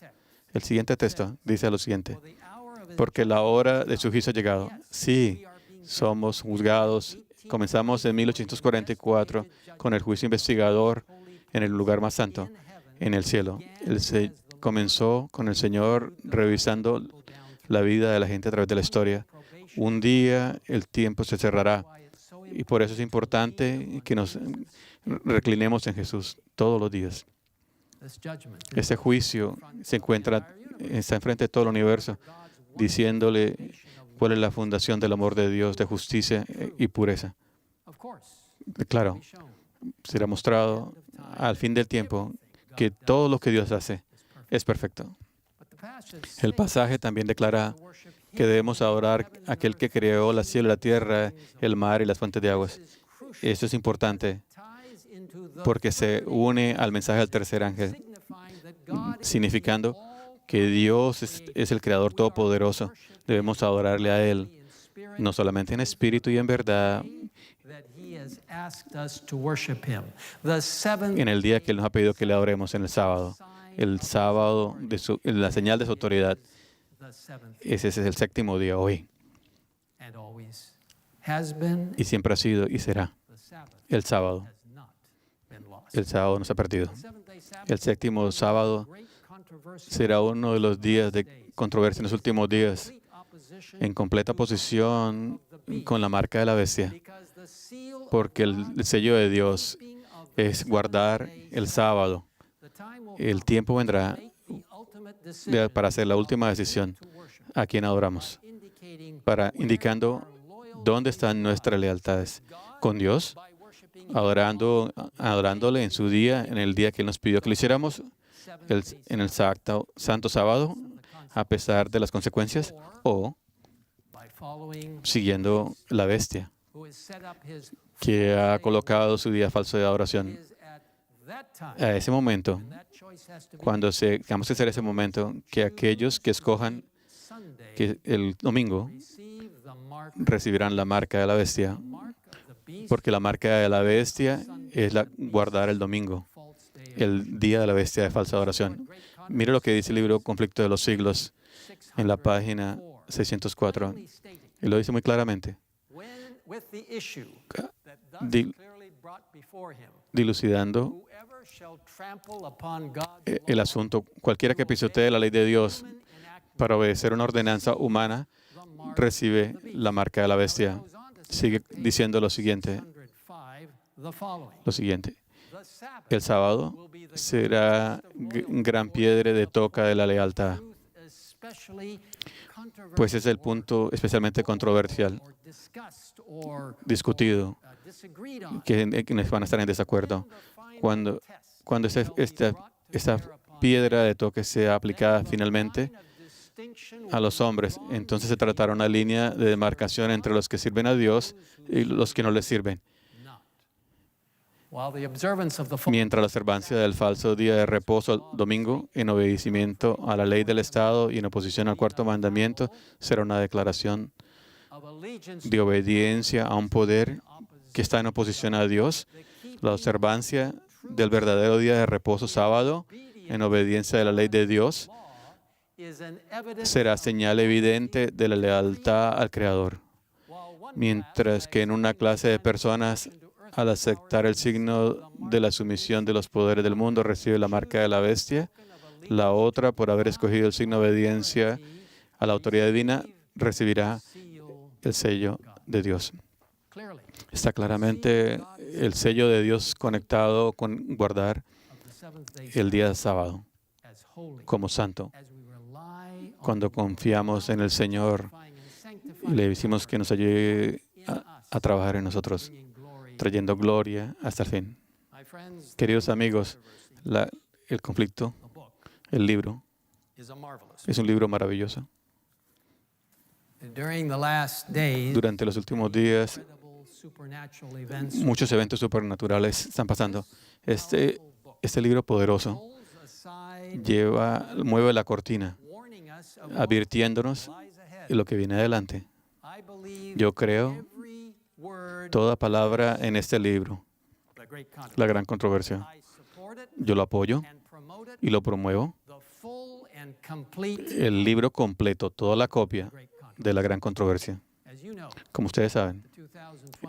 El siguiente texto dice lo siguiente, For the hour of his porque la hora de su juicio ha llegado. Sí, somos juzgados. Comenzamos en 1844 con el juicio investigador en el lugar más santo, en el cielo. Comenzó con el Señor revisando la vida de la gente a través de la historia. Un día el tiempo se cerrará y por eso es importante que nos reclinemos en Jesús todos los días. this judgment is Este juicio está enfrente de todo el universo, diciéndole cuál es la fundación del amor de Dios, de justicia y pureza. of course Claro, be shown. será mostrado al fin del tiempo que todo lo que Dios hace es perfecto. But the passage El pasaje también declara que debemos adorar a aquel que creó la cielo y la tierra, el mar y las fuentes de aguas. Esto es importante ties into the porque se une al mensaje del tercer ángel, signifying that God significando que Dios es el Creador Todopoderoso. Debemos adorarle a Él, in spirit no solamente en espíritu y en verdad, that he has asked us to worship him. The seventh en el día que Él nos ha pedido que le adoremos en el sábado. El sábado, la señal de su autoridad, the seventh ese es el séptimo día hoy. and always has been. Y siempre ha sido y será The Sabbath el sábado. has not been lost. El sábado no se ha perdido. The seventh-day Sabbath El séptimo sábado great controversy, será uno de los días de controversia en los últimos días, complete opposition en completa posición con la marca de la bestia, because the seal of porque el sello de Dios keeping of the es guardar el sábado. the time will El tiempo vendrá make the ultimate decision para hacer la última decisión to worship, a quien adoramos, indicating indicando dónde están nuestras lealtades. Con Dios, by worshiping adorándole en su día, en el día que Él nos pidió que lo hiciéramos, en el santo sábado, a pesar de las consecuencias, o by following siguiendo la bestia, who has set up his que ha colocado su día falso de adoración. is at that time. A ese momento, That choice has to be cuando tengamos que hacer ese momento, que aquellos que escojan Sunday que el domingo receive the mark recibirán la marca de la bestia, of the beast, porque la marca de la bestia es guardar el domingo, false day of el día de la bestia de falsa adoración. Mire lo que dice el libro Conflicto de los Siglos en la página 604. clearly stating Y lo dice muy claramente. when with the issue that thus Di- clearly dilucidando el asunto. Cualquiera que pisotee la ley de Dios para obedecer una ordenanza humana recibe la marca de la bestia. Sigue diciendo lo siguiente. El sábado será gran piedra de toca de la lealtad, pues es el punto especialmente controversial, discutido, quienes van a estar en desacuerdo. Cuando esta piedra de toque sea aplicada finalmente a los hombres, entonces se tratará una línea de demarcación entre los que sirven a Dios y los que no le sirven. Mientras la observancia del falso día de reposo, domingo, en obedecimiento a la ley del Estado y en oposición al cuarto mandamiento, será una declaración de obediencia a un poder que está en oposición a Dios. La observancia del verdadero día de reposo, sábado, en obediencia a la ley de Dios, será señal evidente de la lealtad al Creador. Mientras que en una clase de personas, al aceptar el signo de la sumisión de los poderes del mundo, recibe la marca de la bestia, la otra, por haber escogido el signo de obediencia a la autoridad divina, recibirá el sello de Dios. Está claramente el sello de Dios conectado con guardar el día sábado como santo. Cuando confiamos en el Señor y le decimos que nos ayude a trabajar en nosotros, trayendo gloria hasta el fin. Queridos amigos, el conflicto, el libro, es un libro maravilloso. Durante los últimos días, muchos eventos supernaturales están pasando. Este libro poderoso mueve la cortina, advirtiéndonos de lo que viene adelante. Yo creo toda palabra en este libro, la gran controversia. Yo lo apoyo y lo promuevo. El libro completo, toda la copia de la gran controversia. Como ustedes saben,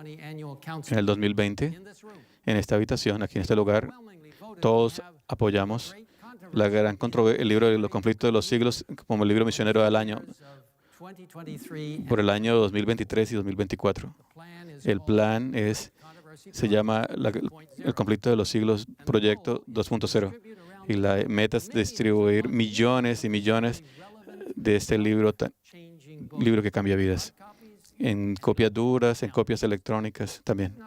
en el 2020, en esta habitación, aquí en este lugar, todos apoyamos el libro de los conflictos de los siglos como el libro misionero del año por el año 2023 y 2024. El plan se llama el conflicto de los siglos Proyecto 2.0 y la meta es distribuir millones y millones de este libro que cambia vidas, en copias duras, en copias electrónicas también.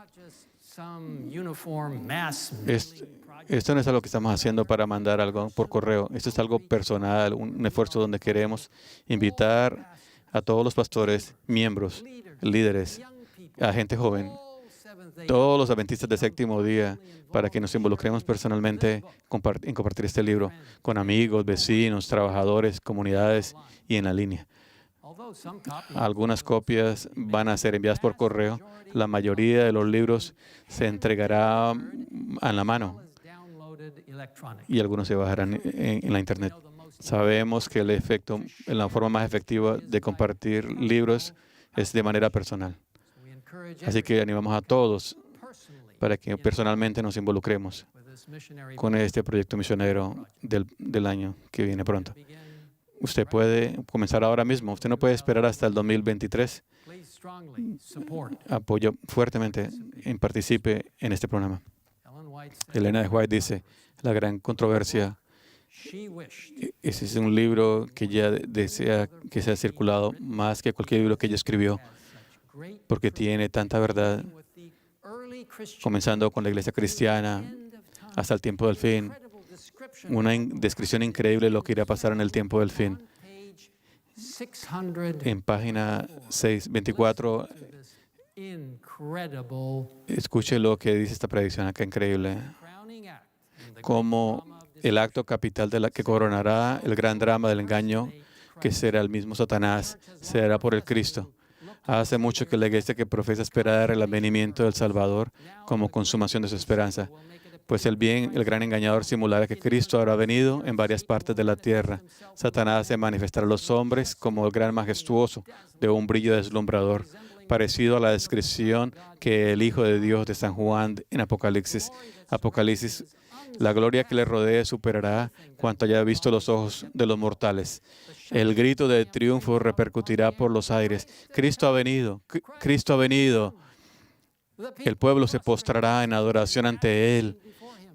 Esto no es algo que estamos haciendo para mandar algo por correo. Esto es algo personal, un esfuerzo donde queremos invitar a todos los pastores, miembros, líderes, a gente joven, todos los adventistas de séptimo día, para que nos involucremos personalmente en compartir este libro con amigos, vecinos, trabajadores, comunidades y en la línea. Algunas copias van a ser enviadas por correo. La mayoría de los libros se entregará a la mano y algunos se bajarán en la internet. Sabemos que la forma más efectiva de compartir libros es de manera personal. Así que animamos a todos para que personalmente nos involucremos con este proyecto misionero del año que viene pronto. Usted puede comenzar ahora mismo. Usted no puede esperar hasta el 2023. Apoyo fuertemente y participe en este programa. Elena de White dice, la gran controversia. Ese es un libro que ella desea que sea circulado más que cualquier libro que ella escribió, porque tiene tanta verdad, comenzando con la iglesia cristiana hasta el tiempo del fin. Una descripción increíble de lo que irá a pasar en el tiempo del fin. En página 624, escuche lo que dice esta predicción acá increíble. Como el acto capital que coronará el gran drama del engaño, que será el mismo Satanás, será por el Cristo. Hace mucho que la iglesia que profesa esperar el advenimiento del Salvador como consumación de su esperanza. Pues el gran engañador simulará que Cristo habrá venido en varias partes de la tierra. Satanás se manifestará a los hombres como el gran majestuoso de un brillo deslumbrador, parecido a la descripción que el Hijo de Dios de San Juan en Apocalipsis. La gloria que le rodee superará cuanto haya visto los ojos de los mortales. El grito de triunfo repercutirá por los aires. Cristo ha venido, Cristo ha venido. El pueblo se postrará en adoración ante Él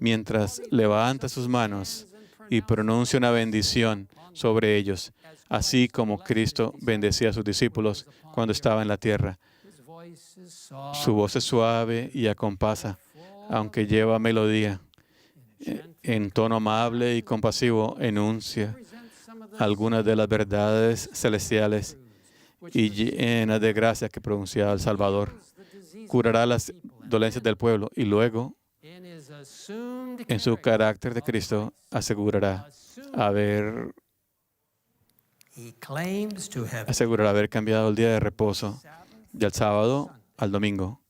mientras levanta sus manos y pronuncia una bendición sobre ellos, así como Cristo bendecía a sus discípulos cuando estaba en la tierra. Su voz es suave y acompasa, aunque lleva melodía. En tono amable y compasivo enuncia algunas de las verdades celestiales y llenas de gracia que pronunciaba el Salvador. Curará las dolencias del pueblo y luego, en su carácter de Cristo, asegurará haber cambiado el día de reposo del sábado al domingo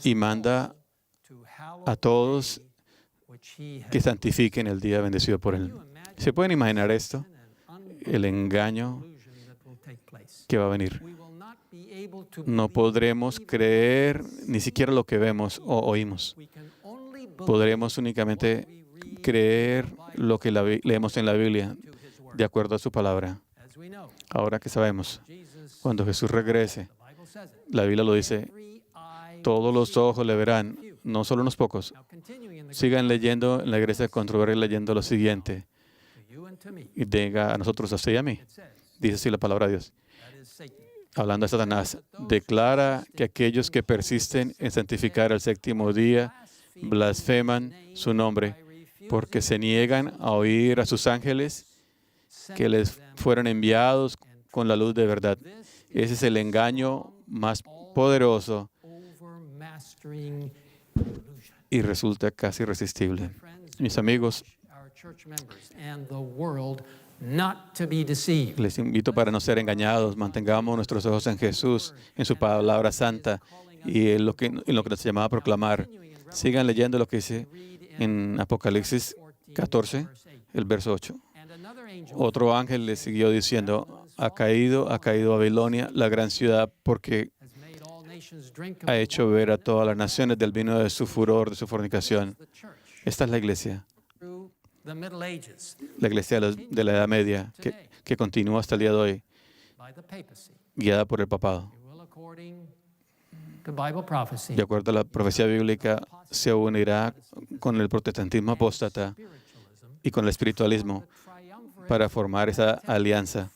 y manda a todos que santifiquen el día bendecido por Él. ¿Se pueden imaginar esto? El engaño que va a venir. No podremos creer ni siquiera lo que vemos o oímos. Podremos únicamente creer lo que leemos en la Biblia, de acuerdo a su palabra. Ahora que sabemos, cuando Jesús regrese, la Biblia lo dice, todos los ojos le verán, no solo unos pocos. Sigan leyendo en la iglesia de Controversia, leyendo lo siguiente. Y diga a nosotros, a usted y a mí. Dice así la palabra de Dios. Hablando de Satanás, declara que aquellos que persisten en santificar el séptimo día blasfeman su nombre, porque se niegan a oír a sus ángeles que les fueron enviados con la luz de verdad. Ese es el engaño más poderoso y resulta casi irresistible. Mis amigos, les invito para no ser engañados. Mantengamos nuestros ojos en Jesús, en su palabra santa y en lo que nos llamaba a proclamar. Sigan leyendo lo que dice en Apocalipsis 14, el verso 8. Otro ángel le siguió diciendo, ha caído Babilonia, la gran ciudad, porque ha hecho beber a todas las naciones del vino de su furor, de su fornicación. Esta es la iglesia. La iglesia de la Edad Media, que continúa hasta el día de hoy, guiada por el papado. De acuerdo a la profecía bíblica, se unirá con el protestantismo apóstata y con el espiritualismo para formar esa alianza,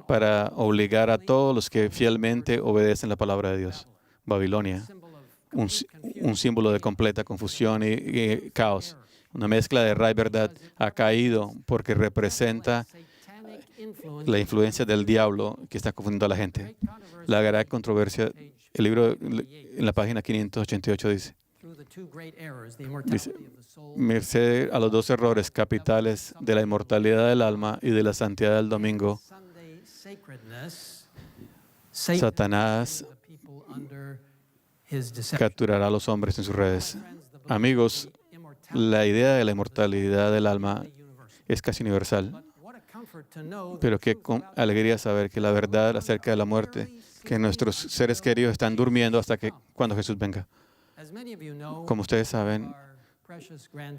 para obligar a todos los que fielmente obedecen la palabra de Dios. Babilonia, un símbolo de completa confusión y caos. Una mezcla de error y verdad, ha caído porque representa la influencia del diablo que está confundiendo a la gente. La gran controversia, el libro en la página 588 dice, merced a los dos errores capitales de la inmortalidad del alma y de la santidad del domingo, Satanás capturará a los hombres en sus redes. Amigos, la idea de la inmortalidad del alma es casi universal. Pero qué alegría saber que la verdad acerca de la muerte, que nuestros seres queridos están durmiendo hasta que cuando Jesús venga. Como ustedes saben,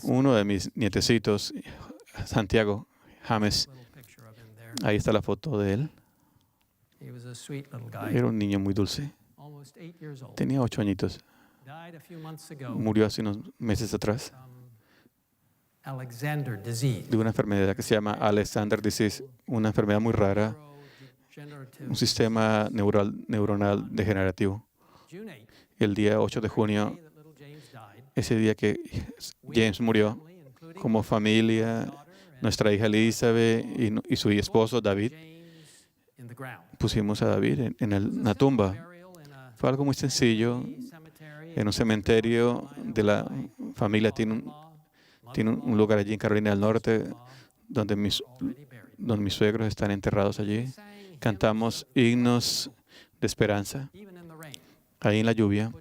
uno de mis nietecitos, Santiago James, ahí está la foto de él. Era un niño muy dulce. Tenía 8 añitos. Murió hace unos meses atrás de una enfermedad que se llama Alexander disease, una enfermedad muy rara, un sistema neuronal degenerativo. El día 8 de junio, ese día que James murió, como familia, nuestra hija Elizabeth y su esposo David, pusimos a David en la tumba. Fue algo muy sencillo. En un cementerio de la familia tiene un lugar allí en Carolina del Norte donde mis suegros están enterrados allí. Cantamos himnos de esperanza. Ahí en la lluvia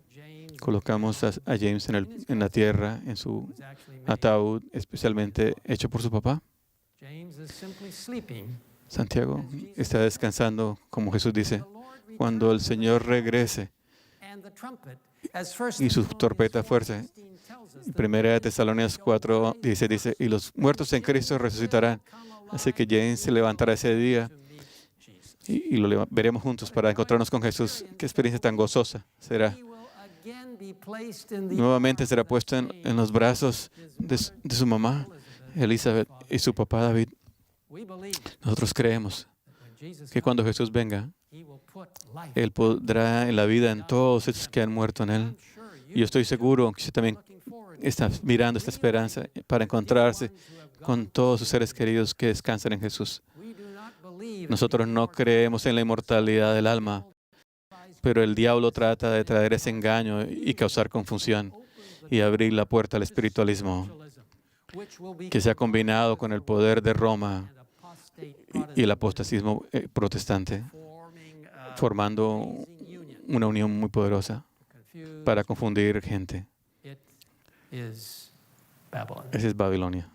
colocamos a James en la tierra, en su ataúd, especialmente hecho por su papá. Santiago está descansando, como Jesús dice, cuando el Señor regrese y su trompeta fuerza. Primera de Tesalonicenses 4 dice, y los muertos en Cristo resucitarán. Así que James se levantará ese día y veremos juntos para encontrarnos con Jesús. Qué experiencia tan gozosa será. Nuevamente será puesto en los brazos de su mamá, Elizabeth, y su papá David. Nosotros creemos que cuando Jesús venga, Él pondrá en la vida en todos esos que han muerto en Él. Y yo estoy seguro que usted también está mirando esta esperanza para encontrarse con todos sus seres queridos que descansan en Jesús. Nosotros no creemos en la inmortalidad del alma, pero el diablo trata de traer ese engaño y causar confusión y abrir la puerta al espiritualismo, que se ha combinado con el poder de Roma y el apostasismo protestante, formando una unión muy poderosa para confundir gente. Esa es Babilonia.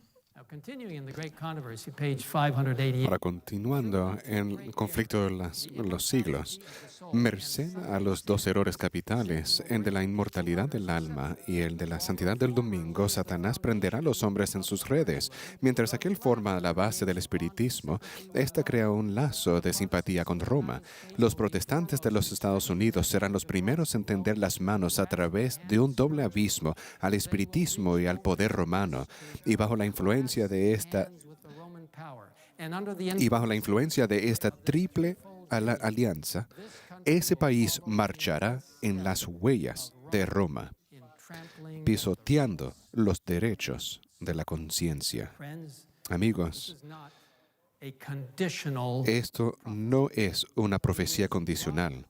Ahora, continuando en el conflicto de los siglos, merced a los dos errores capitales, el de la inmortalidad del alma y el de la santidad del domingo, Satanás prenderá a los hombres en sus redes. Mientras aquel forma la base del espiritismo, esta crea un lazo de simpatía con Roma. Los protestantes de los Estados Unidos serán los primeros en tender las manos a través de un doble abismo al espiritismo y al poder romano, y bajo la influencia de esta triple alianza, ese país marchará en las huellas de Roma, pisoteando los derechos de la conciencia. Amigos, esto no es una profecía condicional.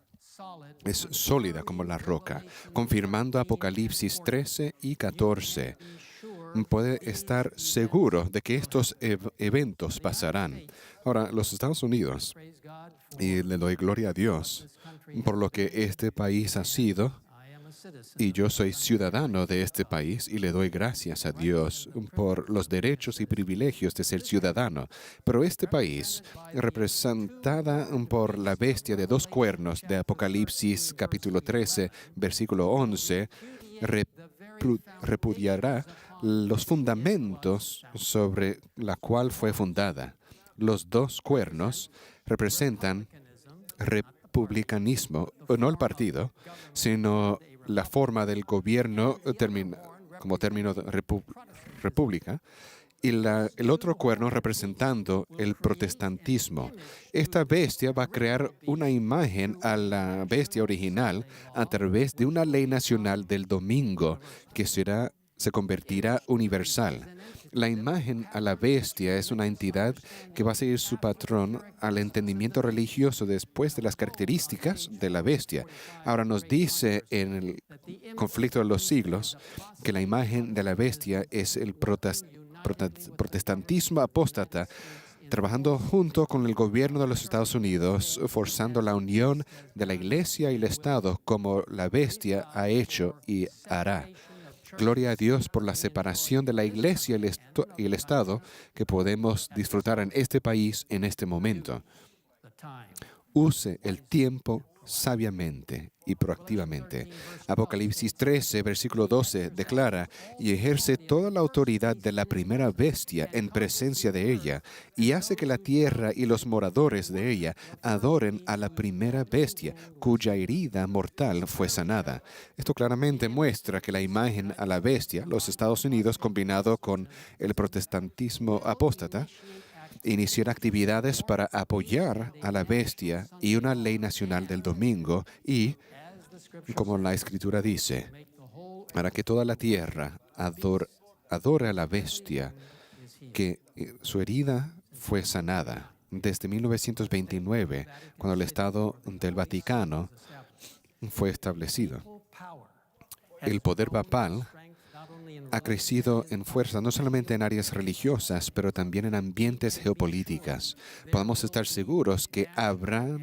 Es sólida como la roca, confirmando Apocalipsis 13 y 14. Puede estar seguro de que estos eventos pasarán. Ahora, los Estados Unidos, y le doy gloria a Dios por lo que este país ha sido, y yo soy ciudadano de este país y le doy gracias a Dios por los derechos y privilegios de ser ciudadano. Pero este país, representada por la bestia de dos cuernos de Apocalipsis capítulo 13, versículo 11, repudiará los fundamentos sobre la cual fue fundada. Los dos cuernos representan republicanismo, no el partido, sino la forma del gobierno como término de república, y el otro cuerno representando el protestantismo. Esta bestia va a crear una imagen a la bestia original a través de una ley nacional del domingo que se convertirá universal. La imagen a la bestia es una entidad que va a seguir su patrón al entendimiento religioso después de las características de la bestia. Ahora nos dice en el conflicto de los siglos que la imagen de la bestia es el protestantismo apóstata, trabajando junto con el gobierno de los Estados Unidos, forzando la unión de la Iglesia y el Estado como la bestia ha hecho y hará. Gloria a Dios por la separación de la Iglesia y el Estado que podemos disfrutar en este país en este momento. Use el tiempo sabiamente y proactivamente. Apocalipsis 13, versículo 12, declara: y ejerce toda la autoridad de la primera bestia en presencia de ella, y hace que la tierra y los moradores de ella adoren a la primera bestia, cuya herida mortal fue sanada. Esto claramente muestra que la imagen a la bestia, los Estados Unidos combinado con el protestantismo apóstata, iniciar actividades para apoyar a la bestia y una ley nacional del domingo y, como la Escritura dice, para que toda la tierra adore a la bestia, que su herida fue sanada. Desde 1929, cuando el Estado del Vaticano fue establecido, el poder papal ha crecido en fuerza no solamente en áreas religiosas, pero también en ambientes geopolíticas. Podemos estar seguros que habrá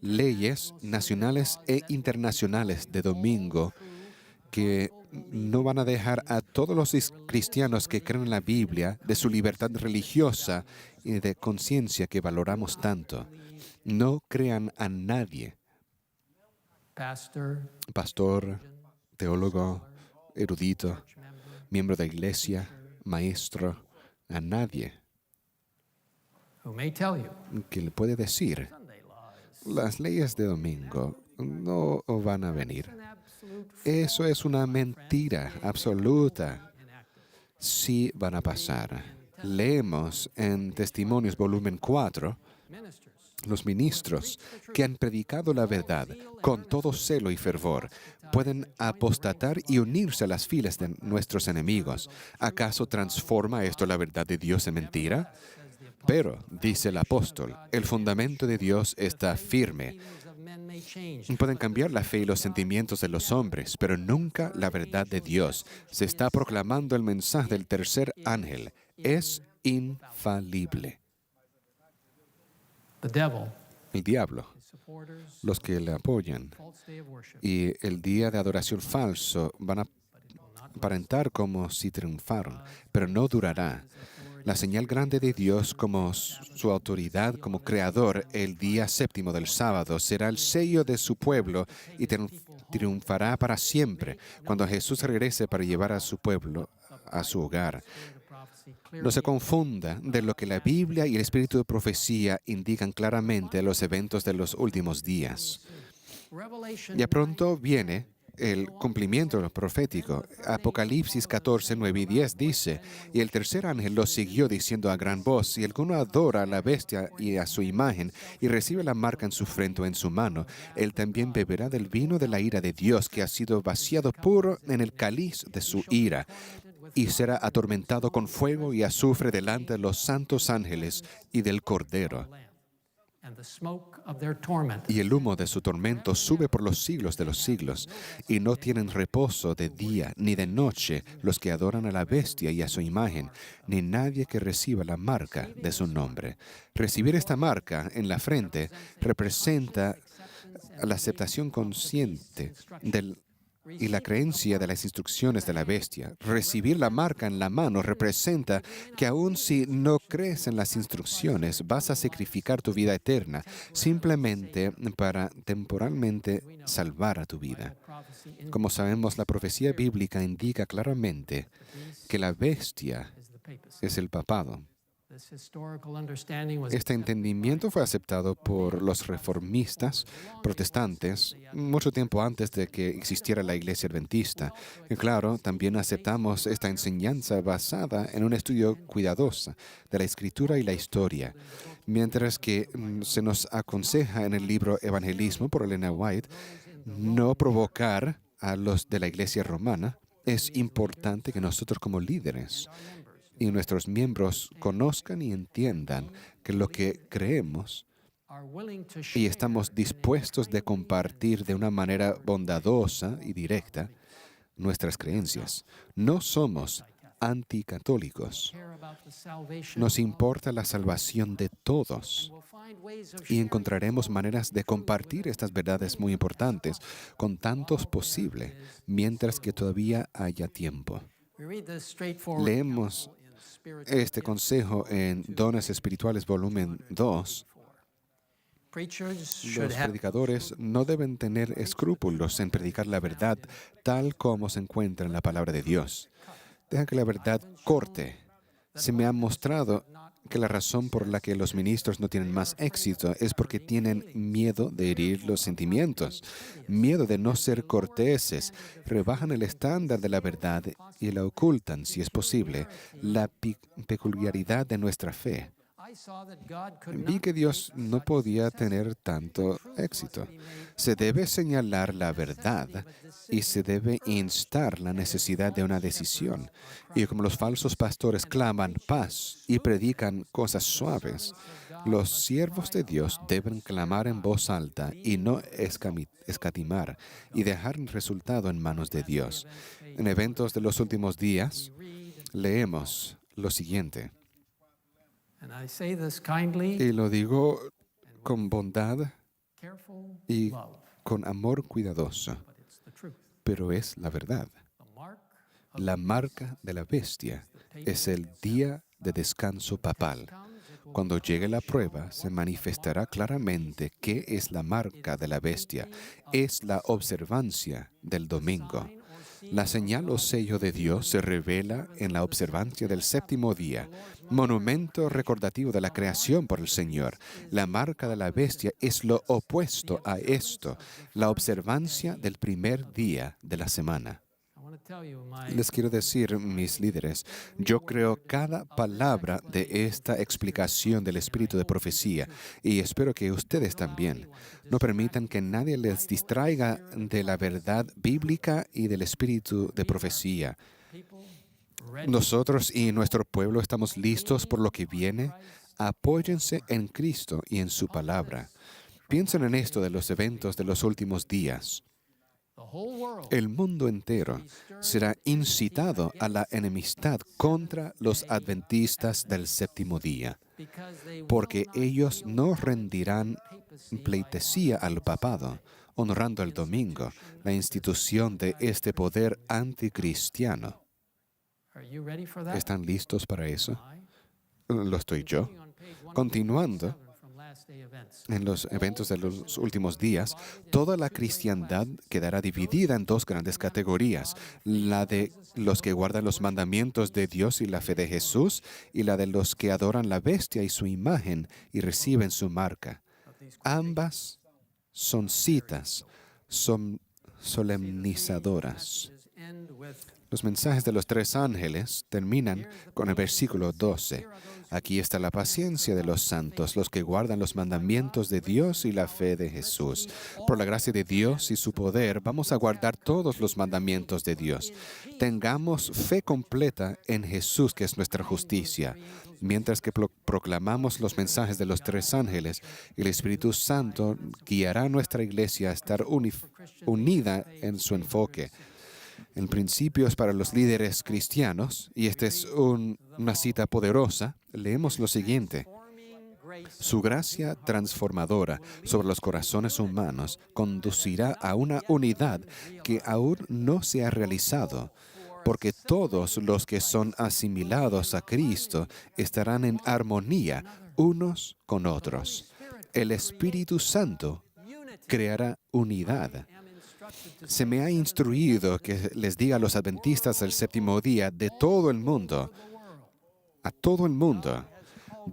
leyes nacionales e internacionales de domingo que no van a dejar a todos los cristianos que creen en la Biblia de su libertad religiosa y de conciencia que valoramos tanto. No crean a nadie pastor, teólogo, erudito, miembro de iglesia, maestro, a nadie que le puede decir, las leyes de domingo no van a venir. Eso es una mentira absoluta. Sí van a pasar. Leemos en Testimonios, volumen 4, los ministros que han predicado la verdad con todo celo y fervor pueden apostatar y unirse a las filas de nuestros enemigos. ¿Acaso transforma esto la verdad de Dios en mentira? Pero, dice el apóstol, el fundamento de Dios está firme. Pueden cambiar la fe y los sentimientos de los hombres, pero nunca la verdad de Dios. Se está proclamando el mensaje del tercer ángel. Es infalible. El diablo, los que le apoyan, y el día de adoración falso van a aparentar como si triunfaron, pero no durará. La señal grande de Dios como su autoridad como creador el día séptimo del sábado será el sello de su pueblo y triunfará para siempre cuando Jesús regrese para llevar a su pueblo a su hogar. No se confunda de lo que la Biblia y el espíritu de profecía indican claramente de los eventos de los últimos días. Ya pronto viene el cumplimiento profético. Apocalipsis 14, 9 y 10 dice, y el tercer ángel los siguió diciendo a gran voz, si alguno adora a la bestia y a su imagen y recibe la marca en su frente o en su mano, él también beberá del vino de la ira de Dios que ha sido vaciado puro en el cáliz de su ira y será atormentado con fuego y azufre delante de los santos ángeles y del Cordero. Y el humo de su tormento sube por los siglos de los siglos, y no tienen reposo de día ni de noche los que adoran a la bestia y a su imagen, ni nadie que reciba la marca de su nombre. Recibir esta marca en la frente representa la aceptación consciente y la creencia de las instrucciones de la bestia. Recibir la marca en la mano representa que aun si no crees en las instrucciones, vas a sacrificar tu vida eterna simplemente para temporalmente salvar a tu vida. Como sabemos, la profecía bíblica indica claramente que la bestia es el papado. Este entendimiento fue aceptado por los reformistas protestantes mucho tiempo antes de que existiera la Iglesia Adventista. Y claro, también aceptamos esta enseñanza basada en un estudio cuidadoso de la Escritura y la historia. Mientras que se nos aconseja en el libro Evangelismo por Elena White no provocar a los de la Iglesia romana, es importante que nosotros como líderes y nuestros miembros conozcan y entiendan que lo que creemos y estamos dispuestos de compartir de una manera bondadosa y directa nuestras creencias. No somos anticatólicos. Nos importa la salvación de todos y encontraremos maneras de compartir estas verdades muy importantes con tantos posible mientras que todavía haya tiempo. Leemos este consejo en Dones Espirituales, volumen 2. Los predicadores no deben tener escrúpulos en predicar la verdad tal como se encuentra en la palabra de Dios. Deja que la verdad corte. Se me ha mostrado que la razón por la que los ministros no tienen más éxito es porque tienen miedo de herir los sentimientos, miedo de no ser corteses, rebajan el estándar de la verdad y la ocultan, si es posible, la peculiaridad de nuestra fe. Vi que Dios no podía tener tanto éxito. Se debe señalar la verdad y se debe instar la necesidad de una decisión. Y como los falsos pastores claman paz y predican cosas suaves, los siervos de Dios deben clamar en voz alta y no escatimar y dejar el resultado en manos de Dios. En eventos de los últimos días, leemos lo siguiente. Y lo digo con bondad y con amor cuidadoso, pero es la verdad. La marca de la bestia es el día de descanso papal. Cuando llegue la prueba, se manifestará claramente qué es la marca de la bestia. Es la observancia del domingo. La señal o sello de Dios se revela en la observancia del séptimo día, monumento recordativo de la creación por el Señor. La marca de la bestia es lo opuesto a esto, la observancia del primer día de la semana. Les quiero decir, mis líderes, yo creo cada palabra de esta explicación del espíritu de profecía y espero que ustedes también. No permitan que nadie les distraiga de la verdad bíblica y del espíritu de profecía. Nosotros y nuestro pueblo estamos listos por lo que viene. Apóyense en Cristo y en su palabra. Piensen en esto de los eventos de los últimos días. El mundo entero será incitado a la enemistad contra los adventistas del séptimo día, porque ellos no rendirán pleitesía al papado, honrando el domingo, la institución de este poder anticristiano. ¿Están listos para eso? Lo estoy yo. Continuando, en los eventos de los últimos días, toda la cristiandad quedará dividida en dos grandes categorías, la de los que guardan los mandamientos de Dios y la fe de Jesús, y la de los que adoran la bestia y su imagen y reciben su marca. Ambas son citas, son solemnizadoras. Los mensajes de los tres ángeles terminan con el versículo 12. Aquí está la paciencia de los santos, los que guardan los mandamientos de Dios y la fe de Jesús. Por la gracia de Dios y su poder, vamos a guardar todos los mandamientos de Dios. Tengamos fe completa en Jesús, que es nuestra justicia. Mientras que proclamamos los mensajes de los tres ángeles, el Espíritu Santo guiará a nuestra iglesia a estar unida en su enfoque. En principios para los líderes cristianos, y esta es una cita poderosa, leemos lo siguiente. Su gracia transformadora sobre los corazones humanos conducirá a una unidad que aún no se ha realizado, porque todos los que son asimilados a Cristo estarán en armonía unos con otros. El Espíritu Santo creará unidad. Se me ha instruido que les diga a los adventistas del séptimo día de todo el mundo, a todo el mundo,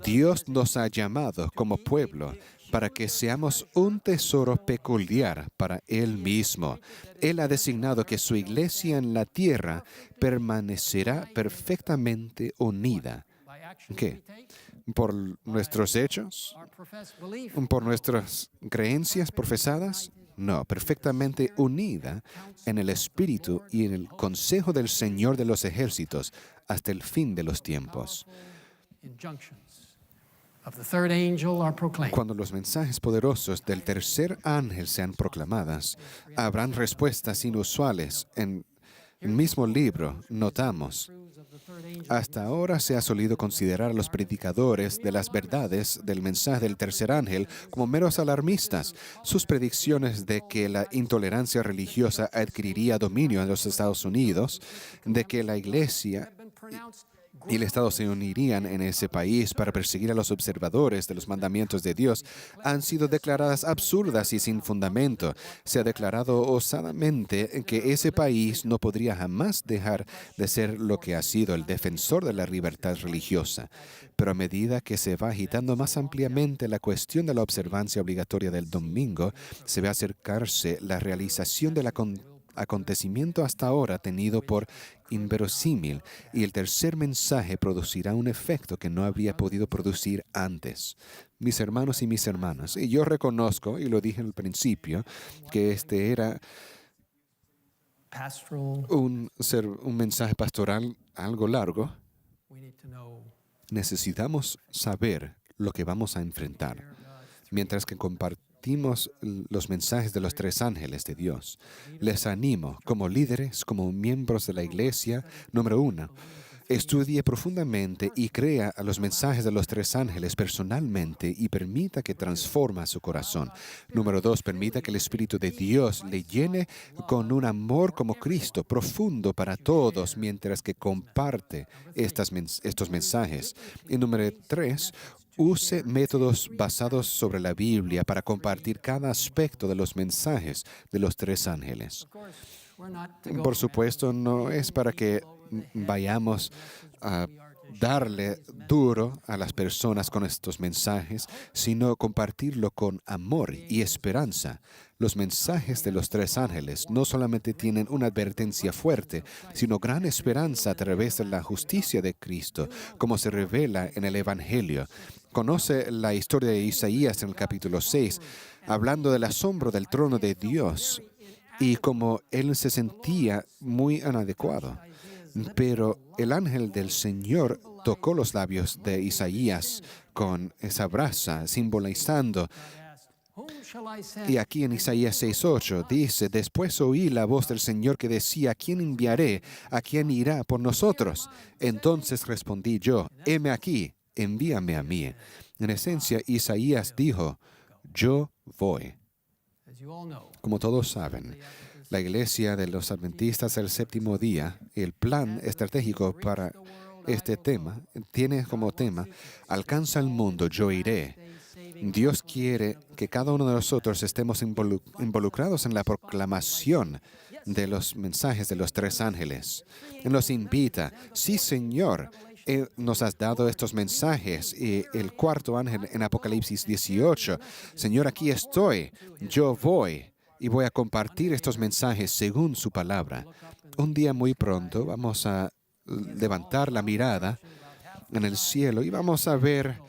Dios nos ha llamado como pueblo para que seamos un tesoro peculiar para Él mismo. Él ha designado que su iglesia en la tierra permanecerá perfectamente unida. ¿Qué? ¿Por nuestros hechos? ¿Por nuestras creencias profesadas? No, perfectamente unida en el Espíritu y en el consejo del Señor de los ejércitos hasta el fin de los tiempos. Cuando los mensajes poderosos del tercer ángel sean proclamadas, habrán respuestas inusuales. En el mismo libro notamos: hasta ahora se ha solido considerar a los predicadores de las verdades del mensaje del tercer ángel como meros alarmistas. Sus predicciones de que la intolerancia religiosa adquiriría dominio en los Estados Unidos, de que la Iglesia y el Estado se unirían en ese país para perseguir a los observadores de los mandamientos de Dios, han sido declaradas absurdas y sin fundamento. Se ha declarado osadamente que ese país no podría jamás dejar de ser lo que ha sido el defensor de la libertad religiosa. Pero a medida que se va agitando más ampliamente la cuestión de la observancia obligatoria del domingo, se ve acercarse la realización del acontecimiento hasta ahora tenido por inverosímil, y el tercer mensaje producirá un efecto que no había podido producir antes. Mis hermanos y mis hermanas, y yo reconozco, y lo dije en el principio, que este era un mensaje pastoral algo largo. Necesitamos saber lo que vamos a enfrentar. Mientras que compartimos los mensajes de los tres ángeles de Dios, les animo, como líderes, como miembros de la iglesia, número 1, estudie profundamente y crea a los mensajes de los tres ángeles personalmente y permita que transforme su corazón. Número 2, permita que el Espíritu de Dios le llene con un amor como Cristo, profundo para todos, mientras que comparte estos mensajes. Y número 3, use métodos basados sobre la Biblia para compartir cada aspecto de los mensajes de los tres ángeles. Por supuesto, no es para que vayamos a darle duro a las personas con estos mensajes, sino compartirlo con amor y esperanza. Los mensajes de los tres ángeles no solamente tienen una advertencia fuerte, sino gran esperanza a través de la justicia de Cristo, como se revela en el Evangelio. Conoce la historia de Isaías en el capítulo 6, hablando del asombro del trono de Dios y cómo él se sentía muy inadecuado. Pero el ángel del Señor tocó los labios de Isaías con esa brasa, simbolizando. Y aquí en Isaías 6:8 dice, después oí la voz del Señor que decía, ¿a quién enviaré? ¿A quién irá por nosotros? Entonces respondí yo, heme aquí, envíame a mí. En esencia, Isaías dijo, yo voy. Como todos saben, la Iglesia de los Adventistas del Séptimo Día, el plan estratégico para este tema, tiene como tema, alcanza el mundo, yo iré. Dios quiere que cada uno de nosotros estemos involucrados en la proclamación de los mensajes de los tres ángeles. Él nos invita, sí Señor, nos has dado estos mensajes. Y el cuarto ángel en Apocalipsis 18, Señor, aquí estoy, yo voy. Y voy a compartir estos mensajes según su palabra. Un día muy pronto vamos a levantar la mirada en el cielo y vamos a ver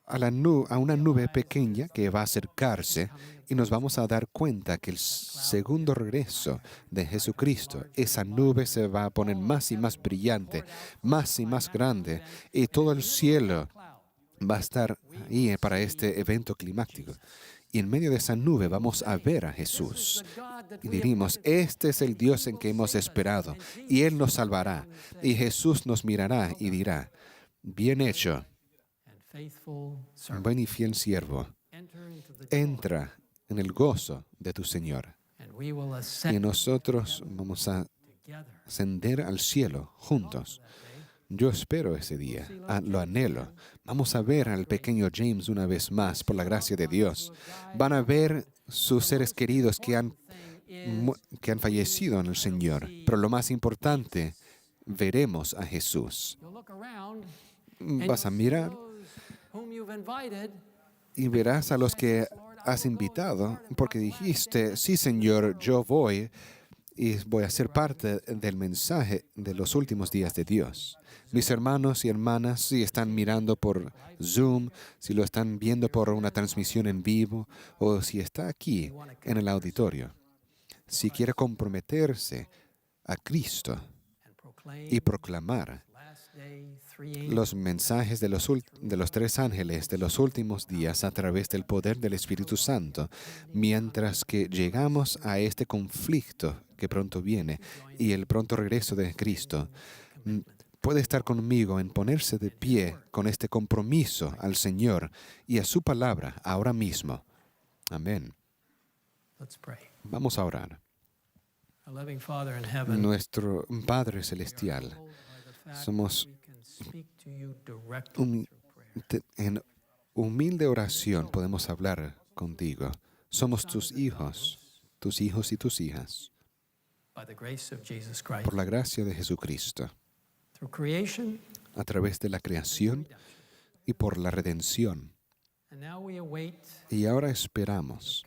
a una nube pequeña que va a acercarse y nos vamos a dar cuenta que el segundo regreso de Jesucristo, esa nube se va a poner más y más brillante, más y más grande, y todo el cielo va a estar ahí para este evento climático. Y en medio de esa nube vamos a ver a Jesús. Y diríamos, este es el Dios en que hemos esperado. Y Él nos salvará. Y Jesús nos mirará y dirá, bien hecho, buen y fiel siervo. Entra en el gozo de tu Señor. Y nosotros vamos a ascender al cielo juntos. Yo espero ese día, lo anhelo. Vamos a ver al pequeño James una vez más, por la gracia de Dios. Van a ver sus seres queridos que han fallecido en el Señor. Pero lo más importante, veremos a Jesús. Vas a mirar y verás a los que has invitado, porque dijiste, sí Señor, yo voy y voy a ser parte del mensaje de los últimos días de Dios. Mis hermanos y hermanas, si están mirando por Zoom, si lo están viendo por una transmisión en vivo, o si está aquí en el auditorio, si quiere comprometerse a Cristo y proclamar los mensajes de los tres ángeles de los últimos días a través del poder del Espíritu Santo, mientras que llegamos a este conflicto que pronto viene y el pronto regreso de Cristo, puede estar conmigo en ponerse de pie con este compromiso al Señor y a su palabra ahora mismo. Amén. Vamos a orar. Nuestro Padre Celestial, somos en humilde oración podemos hablar contigo. Somos tus hijos y tus hijas, por la gracia de Jesucristo, a través de la creación y por la redención. Y ahora esperamos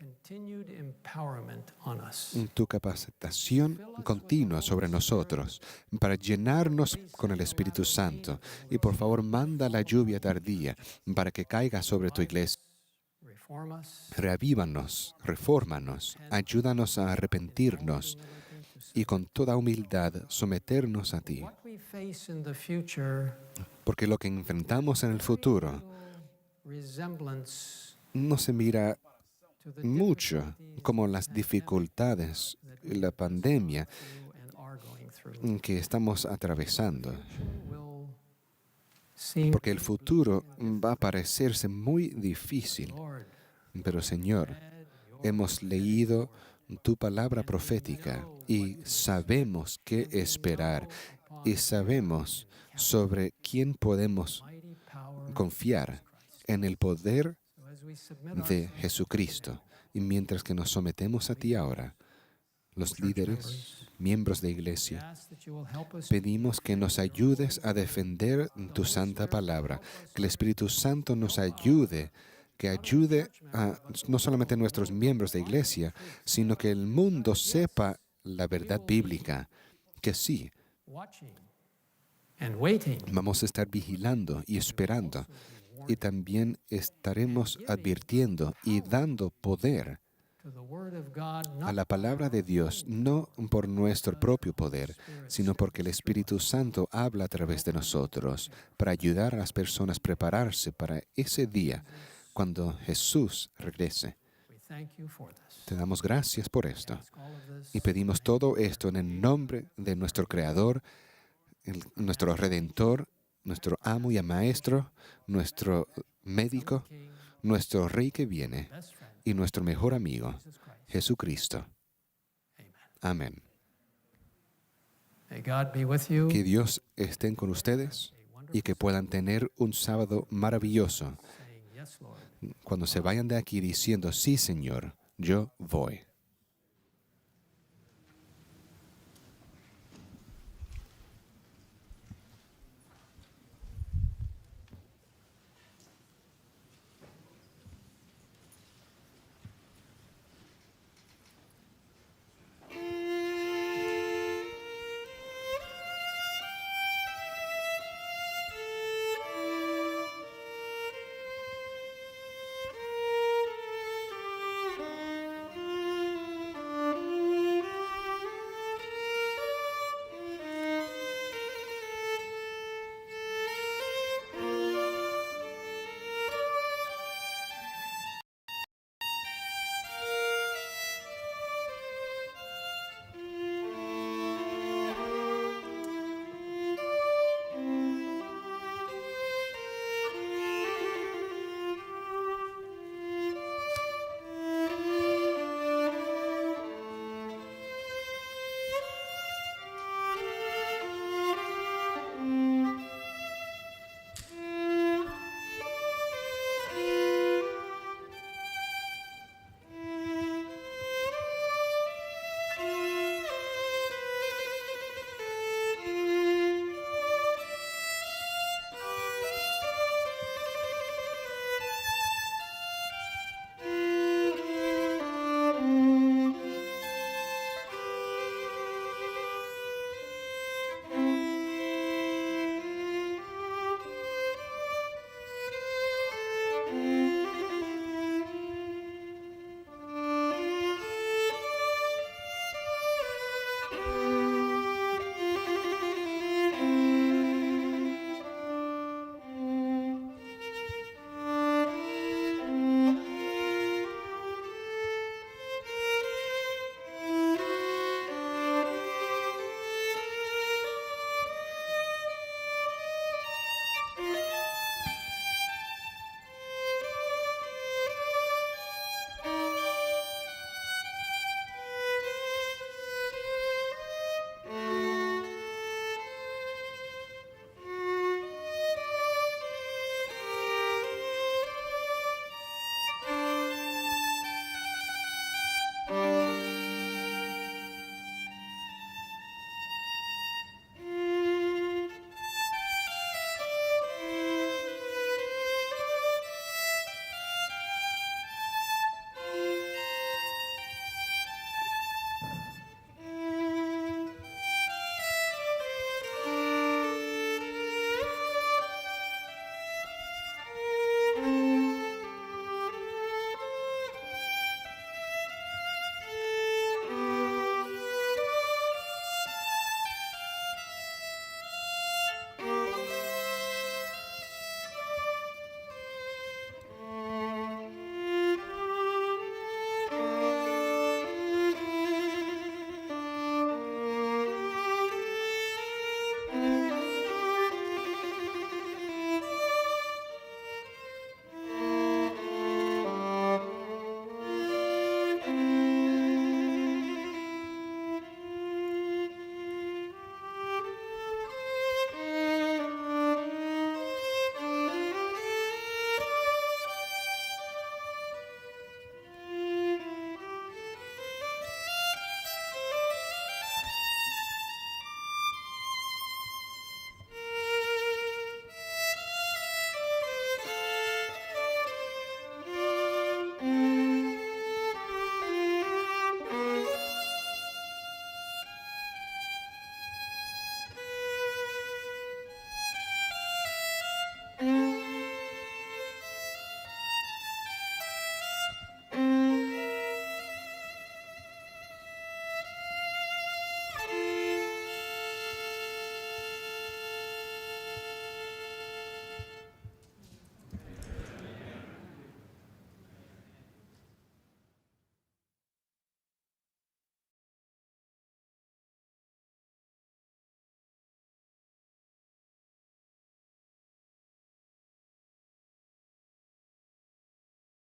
tu capacitación continua sobre nosotros para llenarnos con el Espíritu Santo. Y por favor, manda la lluvia tardía para que caiga sobre tu iglesia. Reavívanos, refórmanos, ayúdanos a arrepentirnos y con toda humildad someternos a ti. Porque lo que enfrentamos en el futuro no se mira mucho como las dificultades y la pandemia que estamos atravesando. Porque el futuro va a parecerse muy difícil. Pero Señor, hemos leído tu palabra profética y sabemos qué esperar y sabemos sobre quién podemos confiar. en el poder So as we submit de ourselves Jesucristo. Y mientras que nos sometemos a ti ahora, los líderes, miembros de we iglesia, ask that you will help us pedimos que nos ayudes a defender tu santa palabra, que el Espíritu Santo nos ayude, que ayude a no solamente a nuestros miembros de iglesia, sino que el mundo sepa la verdad bíblica, que sí, watching and waiting vamos a estar vigilando y esperando, y también estaremos advirtiendo y dando poder to the word of God, a not la palabra de Dios, no por nuestro propio poder, sino porque el Espíritu Santo habla a través de nosotros para ayudar a las personas a prepararse para ese día cuando Jesús regrese. we thank you for this. Te damos gracias por esto Ask all of this y pedimos todo esto en el nombre de nuestro Creador, nuestro Redentor, nuestro amo y maestro, nuestro médico, King, nuestro Rey que viene best friend, y nuestro mejor amigo, Jesus Christ. Jesucristo. Amen. Amén. May God be with you. Que Dios esté con ustedes y que puedan tener un sábado maravilloso Saying, yes, Lord. cuando se vayan de aquí diciendo, sí, Señor, yo voy.